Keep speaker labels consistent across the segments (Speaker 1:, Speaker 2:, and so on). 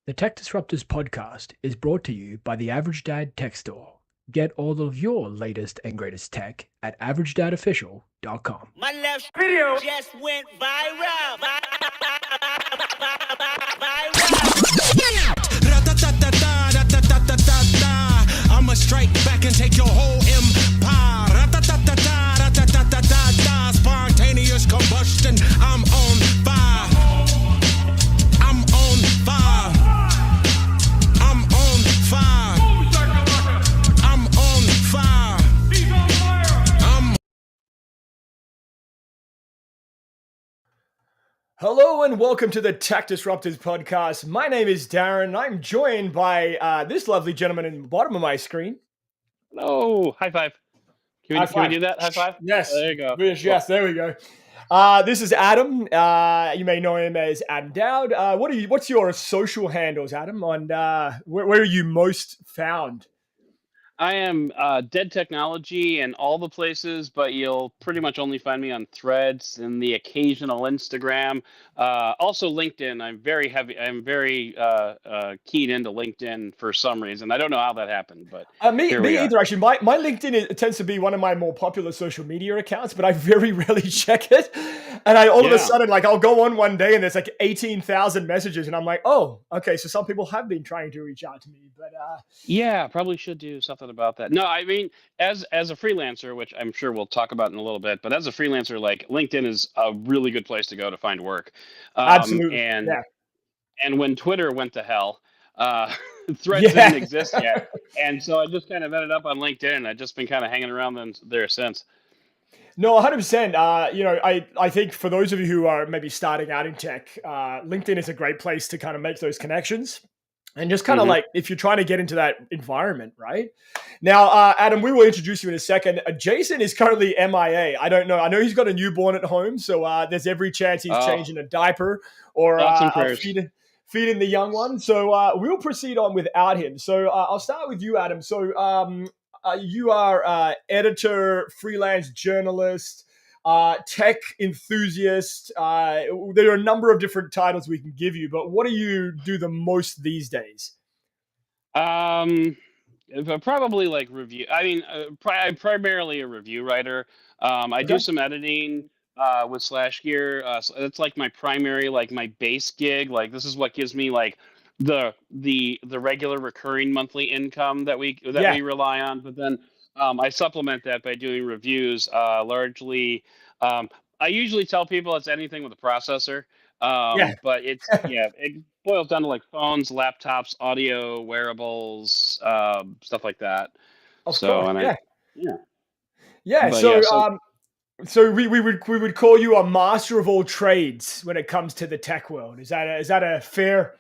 Speaker 1: The Tech Disruptors podcast is brought to you by the Average Dad Tech Store. Get all of your latest and greatest tech at averagedadofficial.com.
Speaker 2: My left video just went viral.
Speaker 3: I'ma strike back and take your whole empire. Spontaneous combustion. I'm on fire. I'm on fire. I'm on fire. I'm on fire.
Speaker 4: Hello and welcome to the Tech Disruptors podcast. My name is Darren. I'm joined by this lovely gentleman in the bottom of my screen.
Speaker 5: Oh, high five. Can we do that? High five?
Speaker 4: Yes.
Speaker 5: There you go.
Speaker 4: Yes, there we go. This is Adam. You may know him as Adam Dowd. What's your social handles, Adam? And where are you most found?
Speaker 5: I am Dead Technology and all the places, but you'll pretty much only find me on Threads and the occasional Instagram. Also LinkedIn. I'm very keyed into LinkedIn for some reason. I don't know how that happened, but
Speaker 4: me either. Actually, my LinkedIn tends to be one of my more popular social media accounts, but I very rarely check it. And all of a sudden, I'll go on one day and there's 18,000 messages, and I'm like, oh, okay, so some people have been trying to reach out to me, but
Speaker 5: yeah, probably should do something about that. No, I mean, as a freelancer, which I'm sure we'll talk about in a little bit, but as a freelancer, LinkedIn is a really good place to go to find work.
Speaker 4: Absolutely.
Speaker 5: And when Twitter went to hell, Threads didn't exist yet. And so I just kind of ended up on LinkedIn, and I've just been kind of hanging around there since.
Speaker 4: No, 100%. I think for those of you who are maybe starting out in tech, LinkedIn is a great place to kind of make those connections. And just kind of if you're trying to get into that environment, right? Now, Adam, we will introduce you in a second. Jason is currently MIA. I don't know. I know he's got a newborn at home, so there's every chance he's changing a diaper or feeding the young one. So we'll proceed on without him. So I'll start with you, Adam. So you are editor, freelance journalist, tech enthusiast. There are a number of different titles we can give you, but what do you do the most these days?
Speaker 5: Probably review. I mean, I'm primarily a review writer. I do some editing with SlashGear. So that's my primary, my base gig. This is what gives me the regular recurring monthly income that we rely on. But then I supplement that by doing reviews, largely. I usually tell people it's anything with a processor, but it boils down to phones, laptops, audio, wearables, stuff like that. So
Speaker 4: we would call you a master of all trades when it comes to the tech world. Is that a fair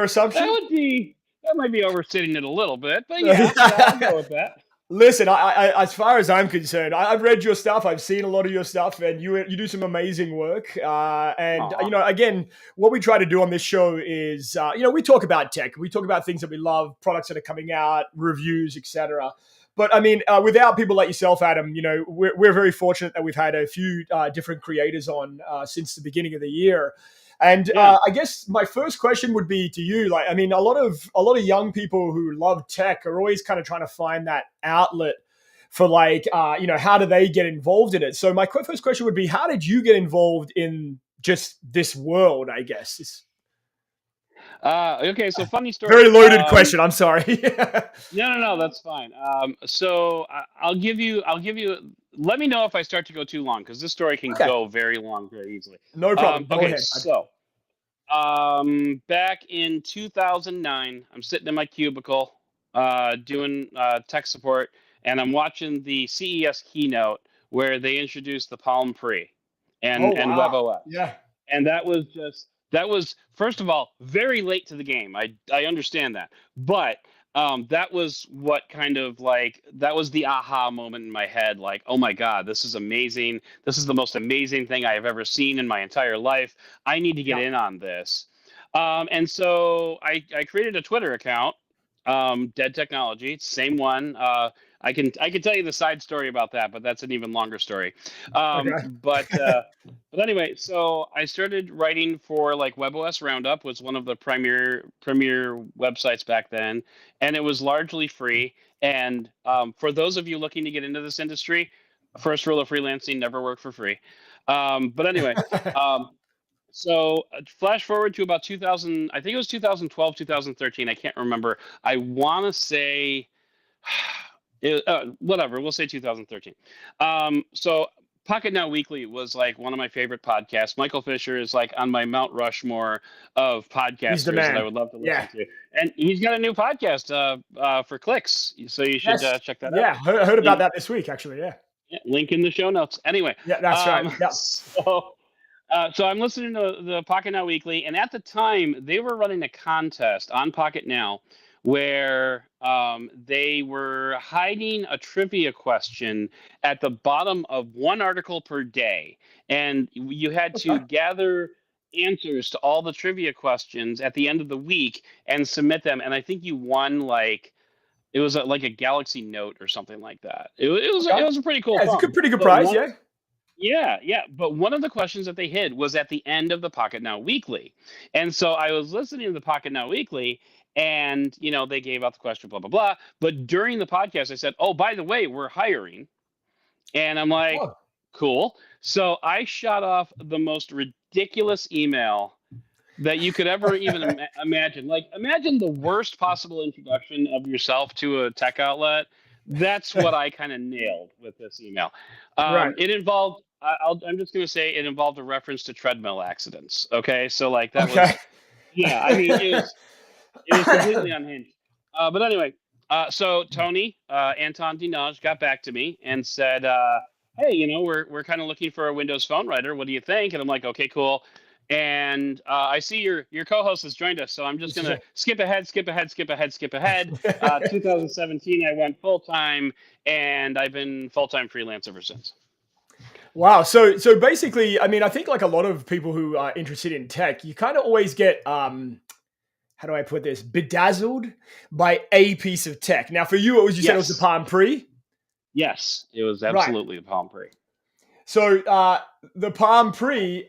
Speaker 4: assumption?
Speaker 5: That might be overstating it a little bit, but yeah, I'll go with that.
Speaker 4: Listen, I as far as I'm concerned, I've read your stuff. I've seen a lot of your stuff, and you do some amazing work. Again, what we try to do on this show is, we talk about tech. We talk about things that we love, products that are coming out, reviews, etc. But I mean, without people like yourself, Adam, we're very fortunate that we've had a few different creators on since the beginning of the year. And I guess my first question would be to you. A lot of young people who love tech are always kind of trying to find that outlet for how do they get involved in it? So my first question would be, how did you get involved in just this world, I guess?
Speaker 5: Okay, so funny story.
Speaker 4: Very loaded question. I'm sorry.
Speaker 5: No, that's fine. So I'll give you. Let me know if I start to go too long, because this story can go very long very easily.
Speaker 4: No problem. Go ahead.
Speaker 5: So back in 2009, I'm sitting in my cubicle doing tech support, and I'm watching the CES keynote where they introduced the Palm Pre and WebOS.
Speaker 4: Yeah.
Speaker 5: And that was, first of all, very late to the game. I understand that. But that was what that was the aha moment in my head. Oh my God, this is amazing. This is the most amazing thing I have ever seen in my entire life. I need to get in on this. And so I created a Twitter account, Dead Technology, same one. I can tell you the side story about that, but that's an even longer story.
Speaker 4: Okay.
Speaker 5: But anyway, so I started writing for like WebOS Roundup, was one of the premier websites back then, and it was largely free. And for those of you looking to get into this industry, first rule of freelancing: never work for free. But anyway, so flash forward to about 2000, I think it was 2012, 2013. I can't remember. I want to say. Whatever, we'll say 2013. So Pocket Now Weekly was like one of my favorite podcasts. Michael Fisher is like on my Mount Rushmore of podcasters that I would love to listen to. And he's got a new podcast for clicks. So you should check that out.
Speaker 4: Yeah, heard about that this week, actually. Yeah.
Speaker 5: Link in the show notes. Anyway.
Speaker 4: Yeah, that's right. Yeah.
Speaker 5: So I'm listening to the Pocket Now Weekly. And at the time, they were running a contest on Pocket Now where they were hiding a trivia question at the bottom of one article per day. And you had to gather answers to all the trivia questions at the end of the week and submit them. And I think you won it was like a Galaxy Note or something like that. It was a pretty cool.
Speaker 4: Yeah, it's a pretty good prize,
Speaker 5: Yeah. But one of the questions that they hid was at the end of the Pocket Now Weekly. And so I was listening to the Pocket Now Weekly, and, they gave out the question, blah, blah, blah. But during the podcast, I said, oh, by the way, we're hiring. And I'm like, cool. So I shot off the most ridiculous email that you could ever even imagine. Like, imagine the worst possible introduction of yourself to a tech outlet. That's what I kind of nailed with this email. It involved, I'm just going to say it involved a reference to treadmill accidents. Okay. So like that was, I mean, it was completely unhinged. But anyway, so Tony, Anton Dinaj got back to me and said, hey, we're kind of looking for a Windows Phone writer. What do you think? And I'm like, okay, cool. And I see your co-host has joined us, so I'm just going to skip ahead. 2017, I went full-time, and I've been full-time freelance ever since.
Speaker 4: Wow. So basically, I mean, I think like a lot of people who are interested in tech, you kind of always get, how do I put this, bedazzled by a piece of tech. Now, for you, what was you said it was the Palm Pre?
Speaker 5: Yes, it was absolutely the Palm Pre.
Speaker 4: So the Palm Pre,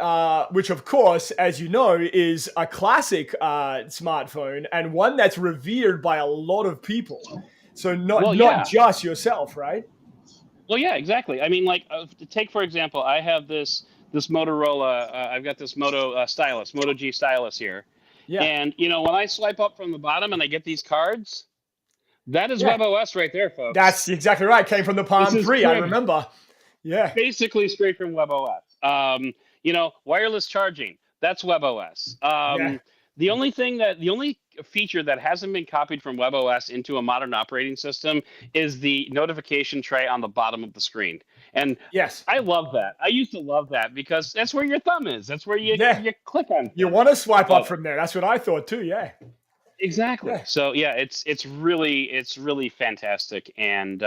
Speaker 4: which of course, as you know, is a classic smartphone and one that's revered by a lot of people. So not just yourself, right?
Speaker 5: Well, yeah, exactly. I mean, like, take for example, I have this Motorola. I've got this Moto G stylus here. Yeah. And, when I swipe up from the bottom and I get these cards, that is WebOS right there, folks.
Speaker 4: That's exactly right. Came from the Palm Pre, I remember. Yeah.
Speaker 5: Basically straight from WebOS. Wireless charging, that's WebOS. The only feature that hasn't been copied from WebOS into a modern operating system is the notification tray on the bottom of the screen. And I love that. I used to love that because that's where your thumb is. That's where you click on.
Speaker 4: You want to swipe up from there. That's what I thought too. Yeah.
Speaker 5: Exactly. Yeah. So it's really fantastic, and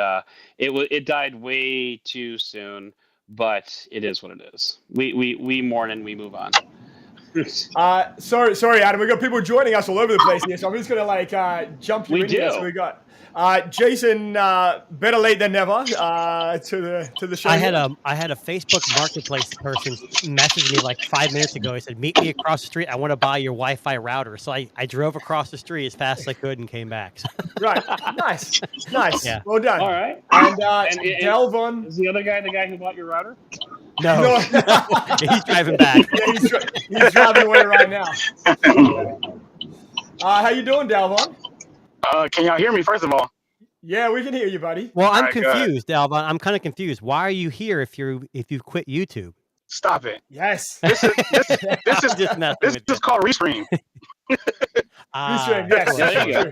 Speaker 5: it died way too soon, but it is what it is. We mourn and we move on.
Speaker 4: Sorry, Adam. We got people joining us all over the place here, so I'm just gonna jump you in here. So we got Jason, better late than never, to the show.
Speaker 6: I had a Facebook Marketplace person message me like 5 minutes ago. He said, "Meet me across the street. I want to buy your Wi-Fi router." So I drove across the street as fast as I could and came back.
Speaker 4: Right, nice. Yeah. Well done.
Speaker 5: All right.
Speaker 4: And Delvon
Speaker 5: is the other guy the guy who bought your router?
Speaker 6: No. He's driving back.
Speaker 4: Yeah, he's driving away right now. How you doing, Delvon?
Speaker 7: Can y'all hear me, first of all?
Speaker 4: Yeah, we can hear you, buddy.
Speaker 6: Well, I'm confused, Delvon. I'm kind of confused. Why are you here if you quit YouTube?
Speaker 7: Stop it.
Speaker 4: Yes.
Speaker 7: This is called Restream.
Speaker 4: Restream, yes. There you go.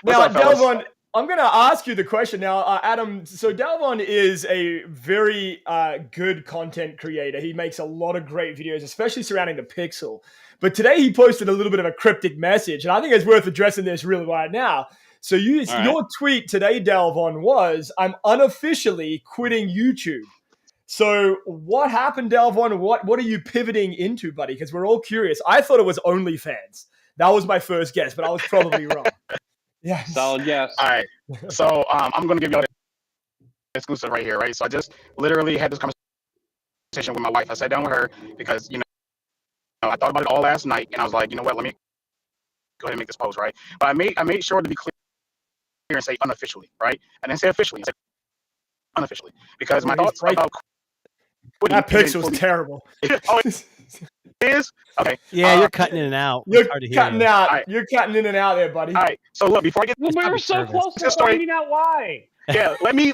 Speaker 4: Now, Delvon, I'm going to ask you the question now, Adam. So Delvon is a very good content creator. He makes a lot of great videos, especially surrounding the Pixel. But today he posted a little bit of a cryptic message, and I think it's worth addressing this really right now. So your tweet today, Delvon, was, "I'm unofficially quitting YouTube." So what happened, Delvon? What are you pivoting into, buddy? Because we're all curious. I thought it was OnlyFans. That was my first guess, but I was probably wrong. Yeah.
Speaker 5: Solid guess.
Speaker 7: All right. So I'm gonna give y'all the exclusive right here, right? So I just literally had this conversation with my wife. I sat down with her because I thought about it all last night, and I was like, you know what? Let me go ahead and make this post, right? But I made sure to be clear and say unofficially, right? I didn't say officially, I said unofficially, because my thoughts about quitting
Speaker 4: that pixel's terrible.
Speaker 7: Oh, it is? Okay.
Speaker 6: Yeah, you're cutting in and out.
Speaker 4: You're
Speaker 6: It's hard to hear
Speaker 4: cutting
Speaker 6: you.
Speaker 4: out.
Speaker 7: Right.
Speaker 4: You're cutting in and out there, buddy.
Speaker 7: All right. So look, before I get
Speaker 5: Well, we were
Speaker 6: probably
Speaker 5: so
Speaker 6: service.
Speaker 5: close to
Speaker 7: This story-
Speaker 5: finding out why.
Speaker 7: yeah, let me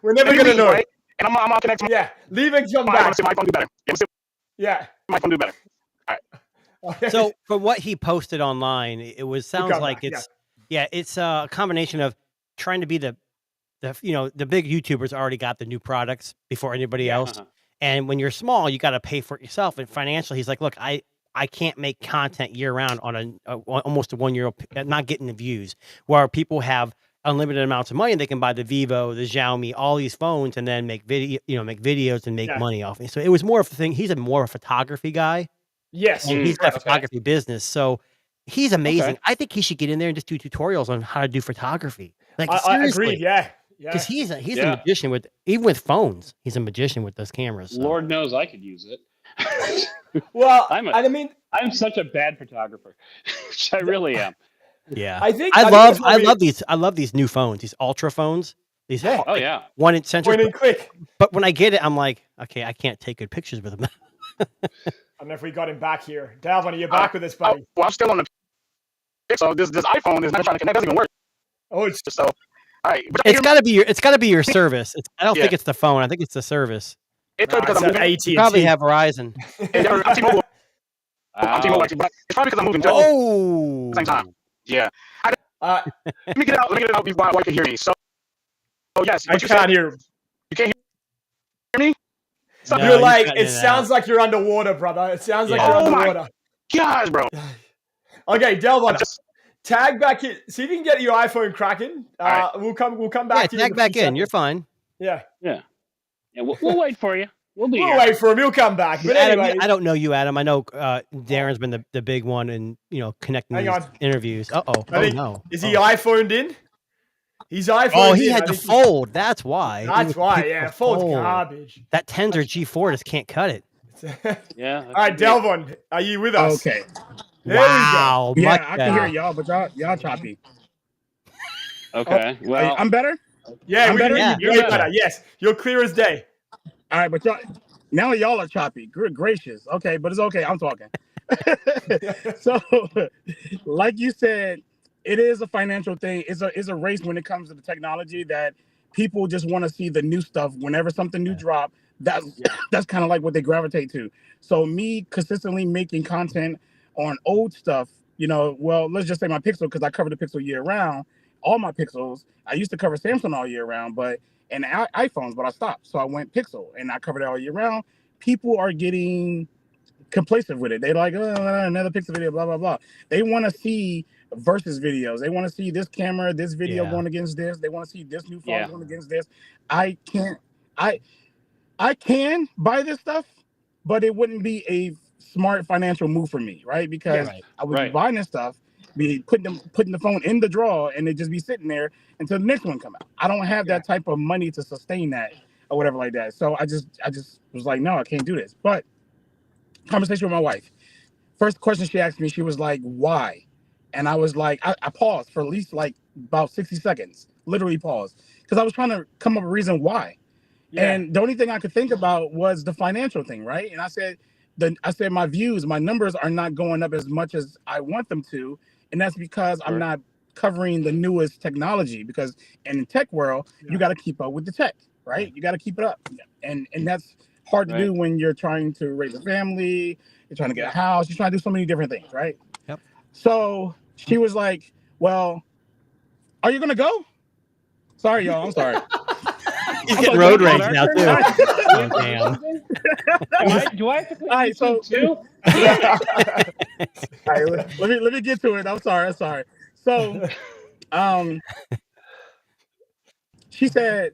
Speaker 4: We're never
Speaker 7: let me
Speaker 4: gonna
Speaker 7: leave,
Speaker 4: know.
Speaker 7: right? And I'm gonna connect to
Speaker 4: Yeah, leave and come
Speaker 7: my
Speaker 4: back.
Speaker 7: see my phone do better. Yeah, see
Speaker 4: Yeah.
Speaker 7: my phone do better.
Speaker 4: Okay.
Speaker 6: So for what he posted online, it was sounds
Speaker 4: come
Speaker 6: like
Speaker 4: back,
Speaker 6: it's it's a combination of trying to be the big YouTubers already got the new products before anybody else.
Speaker 5: Uh-huh.
Speaker 6: And when you're small, you got to pay for it yourself. And financially, he's like, look, I can't make content year round on almost a 1 year, not getting the views, where people have unlimited amounts of money. They can buy the Vivo, the Xiaomi, all these phones, and then make videos and make money off it. So it was more of a thing. He's more of a photography guy.
Speaker 4: Yes.
Speaker 6: And he's got a
Speaker 4: Okay.
Speaker 6: photography business. So he's amazing.
Speaker 5: Okay.
Speaker 6: I think he should get in there and just do tutorials on how to do photography. Like,
Speaker 4: I agree.
Speaker 6: seriously.
Speaker 4: Yeah.
Speaker 6: Because he's a
Speaker 5: Yeah.
Speaker 6: magician even with phones. He's a magician with those cameras. So.
Speaker 5: Lord knows I could use it.
Speaker 4: Well,
Speaker 5: I
Speaker 4: mean,
Speaker 5: I'm such a bad photographer. I really am.
Speaker 6: Yeah.
Speaker 4: I think
Speaker 6: I
Speaker 4: that's what we-
Speaker 6: love these new phones, these ultra phones. These
Speaker 4: Yeah.
Speaker 5: Oh yeah.
Speaker 6: 1-inch sensors.
Speaker 4: point and click.
Speaker 6: But when I get it, I'm like, okay, I can't take good pictures with them.
Speaker 4: I don't know if we got him back here. Dalvin, are you back with us, buddy?
Speaker 7: well, I'm still on the Pixel. This iPhone is not trying to connect. It doesn't even work.
Speaker 4: Oh, it's
Speaker 7: So, all right. But
Speaker 6: It's gotta be your service. I don't think
Speaker 7: Yeah.
Speaker 6: it's the phone. I think it's the service.
Speaker 7: it could because
Speaker 4: it's
Speaker 7: I'm
Speaker 4: an
Speaker 7: moving.
Speaker 4: AT&T.
Speaker 6: You probably have Verizon.
Speaker 7: I'm T-Mobile. I'm T-Mobile
Speaker 5: Wow.
Speaker 7: actually, but it's probably because I'm moving too.
Speaker 6: Oh,
Speaker 7: Same time. Yeah.
Speaker 4: Uh,
Speaker 7: Let me get it out before my wife can hear me. So, yes.
Speaker 4: I
Speaker 7: What you said,
Speaker 4: can't hear.
Speaker 7: you can't hear me? So,
Speaker 6: No,
Speaker 4: You're
Speaker 6: you're
Speaker 4: like,
Speaker 6: cutting
Speaker 4: it
Speaker 6: in and
Speaker 4: sounds like you're underwater, brother. It sounds like
Speaker 6: Yeah.
Speaker 4: you're
Speaker 7: Oh my-
Speaker 4: underwater.
Speaker 7: gosh, bro.
Speaker 4: Okay, Delvin,
Speaker 7: Just,
Speaker 4: tag back in. See if you can get your iPhone cracking.
Speaker 7: right.
Speaker 4: We'll come
Speaker 6: Yeah,
Speaker 4: back to you.
Speaker 6: tag
Speaker 4: a
Speaker 6: back
Speaker 4: few
Speaker 6: in. You're
Speaker 4: seconds.
Speaker 6: fine.
Speaker 4: Yeah.
Speaker 5: Yeah, we'll wait for you. We'll be
Speaker 4: We'll
Speaker 5: here.
Speaker 4: wait for him. He'll come back. But
Speaker 6: Adam,
Speaker 4: anyway,
Speaker 6: I don't know you, Adam. I know Darren's been the big one in connecting
Speaker 4: Hang
Speaker 6: these
Speaker 4: on.
Speaker 6: interviews.
Speaker 4: I
Speaker 6: Oh
Speaker 4: think-
Speaker 6: no.
Speaker 4: is he iPhoned in? He's iPhoned
Speaker 6: Oh,
Speaker 4: in.
Speaker 6: he
Speaker 4: I
Speaker 6: had the
Speaker 4: think
Speaker 6: fold. That's why. He
Speaker 4: That's
Speaker 6: was
Speaker 4: why.
Speaker 6: keeping
Speaker 4: Yeah,
Speaker 6: the
Speaker 4: fold's
Speaker 6: fold.
Speaker 4: garbage.
Speaker 6: That Tensor G4 just can't cut it.
Speaker 5: Yeah.
Speaker 4: All right, Delvin, are you with us?
Speaker 8: Okay.
Speaker 4: There
Speaker 6: Wow.
Speaker 8: Yeah,
Speaker 6: much
Speaker 8: I can
Speaker 6: better.
Speaker 8: hear y'all, but y'all choppy.
Speaker 5: Okay. Well,
Speaker 8: I'm better.
Speaker 4: we go. Yeah,
Speaker 8: I'm
Speaker 4: we
Speaker 8: better?
Speaker 4: can hear you
Speaker 5: You're
Speaker 4: way
Speaker 5: better.
Speaker 4: better. Yes, you're clear as day.
Speaker 8: All right, but y'all are choppy. Good gracious. Okay, but it's okay. I'm talking. So, like you said, it is a financial thing. It's a race when it comes to the technology that people just want to see the new stuff. Whenever something new drop, that's kind of like what they gravitate to. So me consistently making content on old stuff, well, let's just say my Pixel, because I cover the Pixel year round. All my Pixels. I used to cover Samsung all year round, and iPhones, but I stopped. So I went Pixel, and I covered it all year round. People are getting complacent with it. They're like, oh, another Pixel video, blah, blah, blah. They want to see versus videos. They want to see this camera, this video
Speaker 6: Yeah.
Speaker 8: going against this. They want to see this new phone
Speaker 5: Yeah.
Speaker 8: going against this. I can buy this stuff, but it wouldn't be a smart financial move for me, right? Because
Speaker 6: Right.
Speaker 8: I would be
Speaker 5: Right.
Speaker 8: buying this stuff, be putting the phone in the drawer, and it just be sitting there until the next one come out. I don't have that type of money to sustain that or whatever like that. So I just was like, no, I can't do this. But conversation with my wife. First question she asked me, she was like, why? And I was like, I paused for at least like about 60 seconds, literally paused, because I was trying to come up with a reason why.
Speaker 4: Yeah.
Speaker 8: And the only thing I could think about was the financial thing, right? And I said my views, my numbers are not going up as much as I want them to, and that's because I'm
Speaker 5: Sure.
Speaker 8: not covering the newest technology. Because in the tech world, you got to keep up with the tech, right? You got to keep it up, and that's hard to do when you're trying to raise a family, you're trying to get a house, you're trying to do so many different things, right?
Speaker 6: Yep.
Speaker 8: So she was like, "Well, are you gonna go?" Sorry, y'all. I'm sorry.
Speaker 6: He's
Speaker 8: I'm
Speaker 6: getting
Speaker 8: like,
Speaker 6: road
Speaker 8: "Wait,
Speaker 6: rage
Speaker 8: our
Speaker 6: now
Speaker 8: turn?"
Speaker 6: too. Oh, damn.
Speaker 5: do I have to click
Speaker 8: All right, so
Speaker 5: too?
Speaker 8: all right, let me get to it. I'm sorry. So, she said,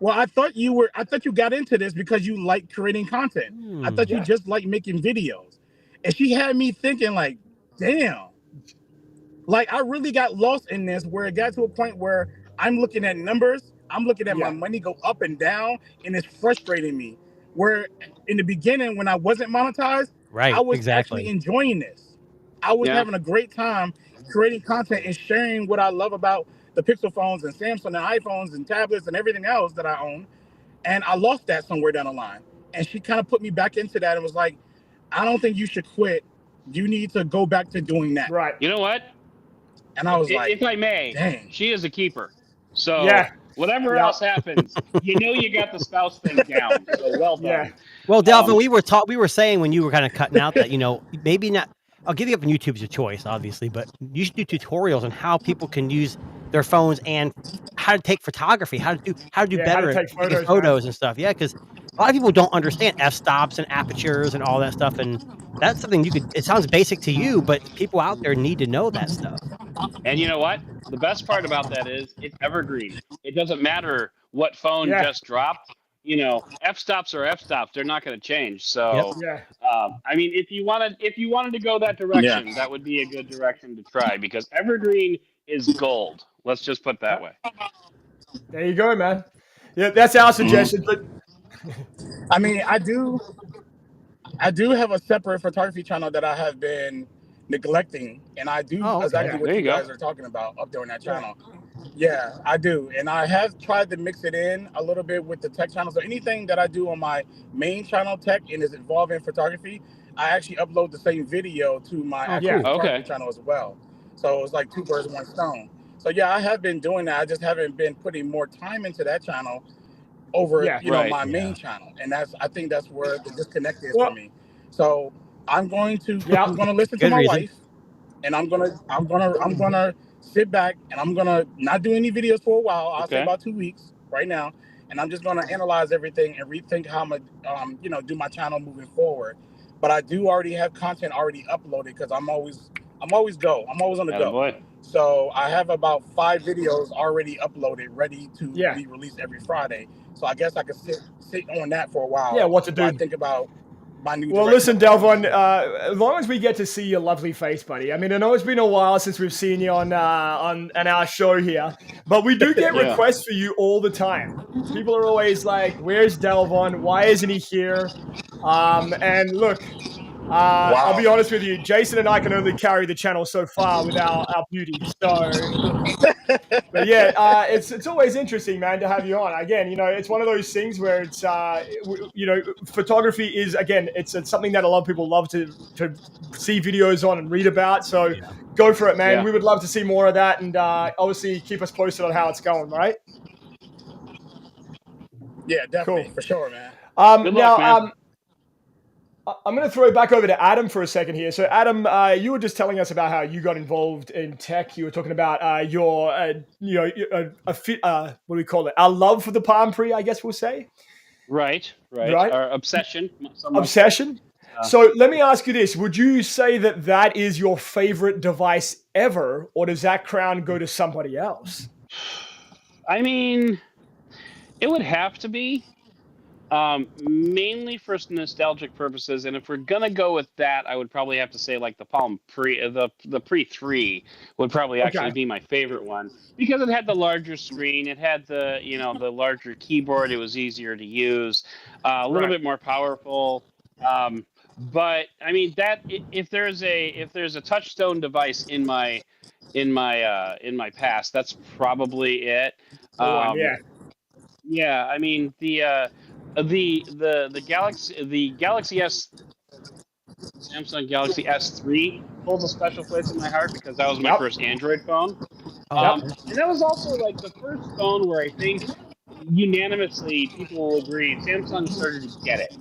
Speaker 8: "Well, I thought you got into this because you like creating content. I thought you just like making videos." And she had me thinking, like, damn, like I really got lost in this, where it got to a point where I'm looking at numbers. I'm looking at
Speaker 4: Yeah.
Speaker 8: my money go up and down, and it's frustrating me. Where in the beginning, when I wasn't monetized,
Speaker 6: Right.
Speaker 8: I was
Speaker 6: Exactly.
Speaker 8: actually enjoying this. I was
Speaker 5: Yeah.
Speaker 8: having a great time creating content and sharing what I love about the Pixel phones and Samsung and iPhones and tablets and everything else that I own. And I lost that somewhere down the line. And she kind of put me back into that and was like, I don't think you should quit. You need to go back to doing that.
Speaker 4: Right.
Speaker 5: You know what?
Speaker 8: And I was like,
Speaker 5: If I may,
Speaker 8: dang.
Speaker 5: she is a keeper. So
Speaker 4: Yeah.
Speaker 5: whatever
Speaker 4: Yeah.
Speaker 5: else happens, you know you got the spouse thing down. So well done.
Speaker 4: Yeah.
Speaker 6: Well, Delvin, we were saying when you were kind of cutting out that, maybe not. I'll give you up on YouTube's your choice, obviously, but you should do tutorials on how people can use their phones and how to take photography, how to do
Speaker 4: Yeah, how to
Speaker 6: better
Speaker 4: take
Speaker 6: at
Speaker 4: photos,
Speaker 6: photos and stuff. Yeah, because a lot of people don't understand f-stops and apertures and all that stuff, and that's something it sounds basic to you, but people out there need to know that stuff.
Speaker 5: And you know what? The best part about that is it's evergreen. It doesn't matter what phone
Speaker 4: Yeah.
Speaker 5: just dropped. F-stops are F-stops. They're not going to change. So,
Speaker 4: Yeah.
Speaker 5: I mean, if you wanted to go that direction, that would be a good direction to try because evergreen is gold. Let's just put it that way.
Speaker 4: There you go, man. Yeah, that's our suggestion. But
Speaker 8: I mean, I do have a separate photography channel that I have been neglecting, and I do exactly what
Speaker 5: There
Speaker 8: you
Speaker 5: you go.
Speaker 8: guys are talking about up there on that channel. Yeah, I do, and I have tried to mix it in a little bit with the tech channel. So anything that I do on my main channel, tech, and is involving photography, I actually upload the same video to my actual photography channel as well. So it's like 2 birds, 1 stone. So yeah, I have been doing that. I just haven't been putting more time into that channel over my main channel, and I think that's where the disconnect is for me. So I'm going to listen to my wife, and I'm gonna sit back, and I'm gonna not do any videos for a while. I'll say about 2 weeks right now, and I'm just gonna analyze everything and rethink how I'm gonna do my channel moving forward. But I do already have content already uploaded because I'm always on the go.
Speaker 5: Boy.
Speaker 8: So I have about 5 videos already uploaded, ready to be released every Friday. So I guess I could sit on that for a while.
Speaker 4: Yeah, what to do.
Speaker 8: while I think about my new
Speaker 4: well,
Speaker 8: direction.
Speaker 4: listen, Delvin, as long as we get to see your lovely face, buddy. I mean, I know it's been a while since we've seen you on our show here, but we do get requests for you all the time. People are always like, "Where's Delvin? Why isn't he here?" And look, I'll be honest with you, Jason and I can only carry the channel so far with our beauty. So, but yeah, it's always interesting, man, to have you on. Again, it's one of those things where it's photography is, again, it's something that a lot of people love to see videos on and read about. So go for it, man. We would love to see more of that, and obviously keep us posted on how it's going, right?
Speaker 8: Yeah, definitely, for sure, man.
Speaker 5: Good luck, man.
Speaker 4: I'm going to throw it back over to Adam for a second here. So, Adam, you were just telling us about how you got involved in tech. You were talking about your, what do we call it? Our love for the Palm Pre, I guess we'll say.
Speaker 5: Right. Our obsession.
Speaker 4: Obsession. So let me ask you this. Would you say that is your favorite device ever, or does that crown go to somebody else?
Speaker 5: I mean, it would have to be. Mainly for nostalgic purposes, and if we're gonna go with that, I would probably have to say like the Palm Pre, the Pre 3 would probably actually be my favorite one because it had the larger screen, it had the the larger keyboard, it was easier to use, a little bit more powerful. But I mean that if there's a touchstone device in my past, that's probably it. Yeah, I mean the Galaxy Samsung Galaxy S3 holds a special place in my heart because that was my first Android phone. And that was also like the first phone where I think unanimously people will agree Samsung started to get it.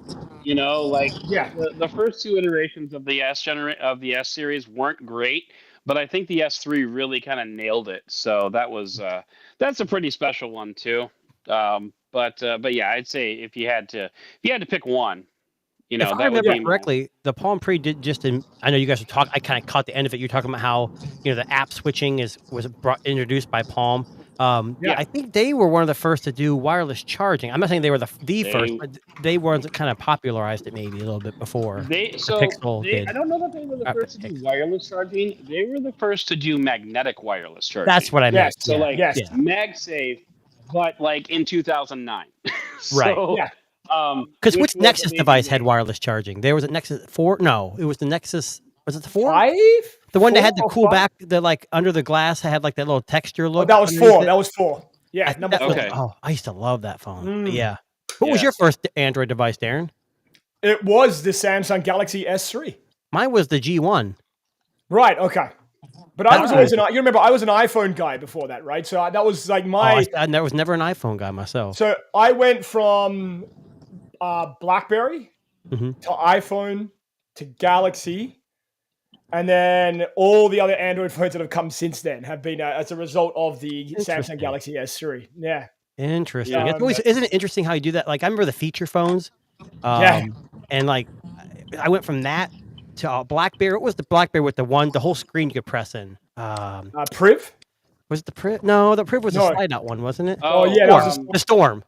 Speaker 5: The first 2 iterations of the S series weren't great, but I think the S3 really kind of nailed it. So that's a pretty special one too. But yeah, I'd say if you had to pick one, if
Speaker 6: I remember correctly, the Palm Pre did I know you guys were talking. I kind of caught the end of it. You're talking about how the app switching was introduced by Palm.
Speaker 4: Yeah.
Speaker 6: I think they were one of the first to do wireless charging. I'm not saying they were the
Speaker 5: They-
Speaker 6: first, but they were kind of popularized it maybe a little bit before. Pixel did.
Speaker 5: I don't know that they were the first to do wireless charging. They were the first to do magnetic wireless charging.
Speaker 6: That's what I meant.
Speaker 4: Yes.
Speaker 5: So like
Speaker 4: Yes.
Speaker 5: MagSafe, but like in 2009.
Speaker 6: Right.
Speaker 5: So,
Speaker 4: Yeah.
Speaker 6: Because which
Speaker 5: was
Speaker 6: Nexus
Speaker 5: amazing.
Speaker 6: device had wireless charging? There was a Nexus 4. No, it was the Nexus. Was it the 4?
Speaker 4: 5?
Speaker 6: The one that had the
Speaker 4: 4 or
Speaker 6: cool
Speaker 4: 5?
Speaker 6: back, the like under the glass, had like that little texture look.
Speaker 4: Oh, that was
Speaker 6: underneath
Speaker 4: 4.
Speaker 6: it.
Speaker 4: That was 4. Yeah,
Speaker 6: I think
Speaker 4: number
Speaker 6: that
Speaker 4: 4.
Speaker 6: was-
Speaker 5: Okay.
Speaker 6: oh, I used to love that phone.
Speaker 4: Mm.
Speaker 6: But yeah. What was
Speaker 5: Yeah.
Speaker 6: your first Android device, Darren?
Speaker 4: It was the Samsung Galaxy S3.
Speaker 6: Mine was the G1.
Speaker 4: Right. Okay. But I was
Speaker 6: Ah.
Speaker 4: always you remember I was an iPhone guy before that, right? So that was like my.
Speaker 6: I was never an iPhone guy myself.
Speaker 4: So I went from BlackBerry
Speaker 6: Mhm.
Speaker 4: to iPhone to Galaxy, and then all the other Android phones that have come since then have been as a result of the
Speaker 6: Interesting.
Speaker 4: Samsung Galaxy S3. Yeah.
Speaker 6: Interesting.
Speaker 4: Yeah.
Speaker 6: It's always, isn't it interesting how you do that? Like I remember the feature phones.
Speaker 4: Yeah.
Speaker 6: And like I went from that to BlackBerry. What was the BlackBerry with the whole screen you could press in?
Speaker 4: Priv.
Speaker 6: Was it the Priv? No, the Priv was
Speaker 4: No.
Speaker 6: a slide out one, wasn't it?
Speaker 4: Oh, yeah, that was
Speaker 6: The Storm.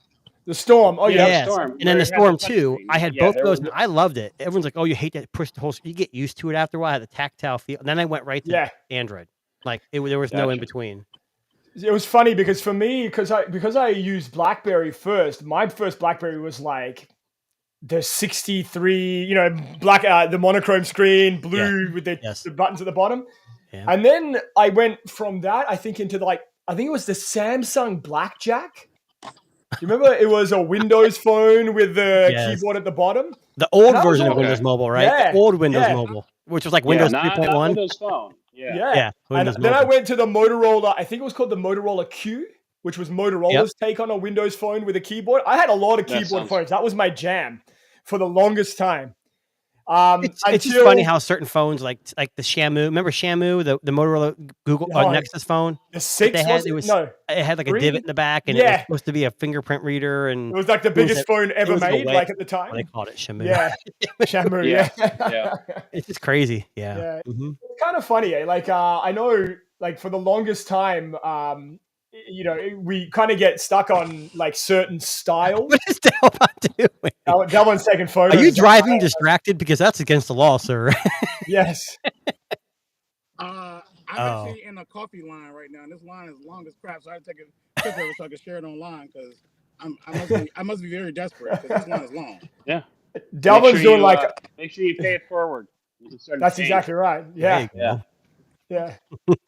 Speaker 4: The Storm. Oh yeah.
Speaker 6: Yes.
Speaker 5: Storm,
Speaker 6: And
Speaker 5: where
Speaker 6: then the
Speaker 5: it had
Speaker 6: Storm
Speaker 5: the
Speaker 6: 2.
Speaker 5: touchscreen.
Speaker 6: I had
Speaker 5: Yeah,
Speaker 6: both
Speaker 5: there
Speaker 6: those.
Speaker 5: was-
Speaker 6: And I loved it. Everyone's like, "Oh, you hate to push the whole." You get used to it after a while. I had the tactile feel. And then I went right to
Speaker 4: Yeah.
Speaker 6: Android. Like there was no in between.
Speaker 4: It was funny because for me, because I used BlackBerry first. My first BlackBerry was like the 63, the monochrome screen, blue with the buttons at the bottom.
Speaker 6: Yeah.
Speaker 4: And then I went from that, I think, into I think it was the Samsung Blackjack. You remember it was a Windows phone with the
Speaker 6: Yes.
Speaker 4: keyboard at the bottom?
Speaker 6: The old
Speaker 4: That was
Speaker 6: version of
Speaker 4: all-
Speaker 6: Windows Mobile, right?
Speaker 4: Yeah,
Speaker 6: The old Windows
Speaker 4: yeah.
Speaker 6: Mobile, which was like
Speaker 5: Yeah,
Speaker 6: Windows
Speaker 5: not
Speaker 6: 3.1.
Speaker 5: Windows Phone. Yeah.
Speaker 6: Yeah,
Speaker 4: And
Speaker 6: Windows
Speaker 4: then I
Speaker 6: Mobile.
Speaker 4: went to the Motorola, I think it was called the Motorola Q, which was Motorola's take on a Windows phone with a keyboard. I had a lot of
Speaker 5: That
Speaker 4: keyboard
Speaker 5: sounds-
Speaker 4: phones. That was my jam for the longest time.
Speaker 6: It's just funny how certain phones like the Shamu. Remember Shamu, the Motorola Google
Speaker 4: Oh,
Speaker 6: Nexus phone?
Speaker 4: the 6
Speaker 6: they had,
Speaker 4: was it? No,
Speaker 6: It had like a
Speaker 4: 3?
Speaker 6: divot in the back, and it was
Speaker 4: Yeah.
Speaker 6: supposed to be a fingerprint reader. And
Speaker 4: it was like the biggest phone
Speaker 6: it
Speaker 4: ever
Speaker 6: was a
Speaker 4: made,
Speaker 6: way-
Speaker 4: like at the
Speaker 6: they
Speaker 4: time.
Speaker 6: called it Shamu.
Speaker 4: Yeah, Shamu. Yeah,
Speaker 5: Yeah.
Speaker 6: It's just crazy. Yeah.
Speaker 4: Yeah.
Speaker 6: Mhm.
Speaker 4: It's kind of funny. Like I know, like for the longest time, we kind of get stuck on like certain styles.
Speaker 6: What is Delbot doing?
Speaker 4: That one's taking photos.
Speaker 6: Are you driving distracted? Because that's against the law, sir.
Speaker 4: Yes.
Speaker 8: I'm
Speaker 6: Oh.
Speaker 8: actually in a coffee line right now, and this line is long as crap, so I had to take a picture of it so I can share it online because I must be very desperate because this line is long.
Speaker 5: Yeah.
Speaker 4: Delvin's
Speaker 5: Make sure
Speaker 4: doing
Speaker 5: you, make sure you pay it forward. You can start
Speaker 4: That's
Speaker 5: paying.
Speaker 4: exactly right.
Speaker 6: There
Speaker 4: Yeah.
Speaker 6: you go.
Speaker 5: Yeah.
Speaker 4: Yeah.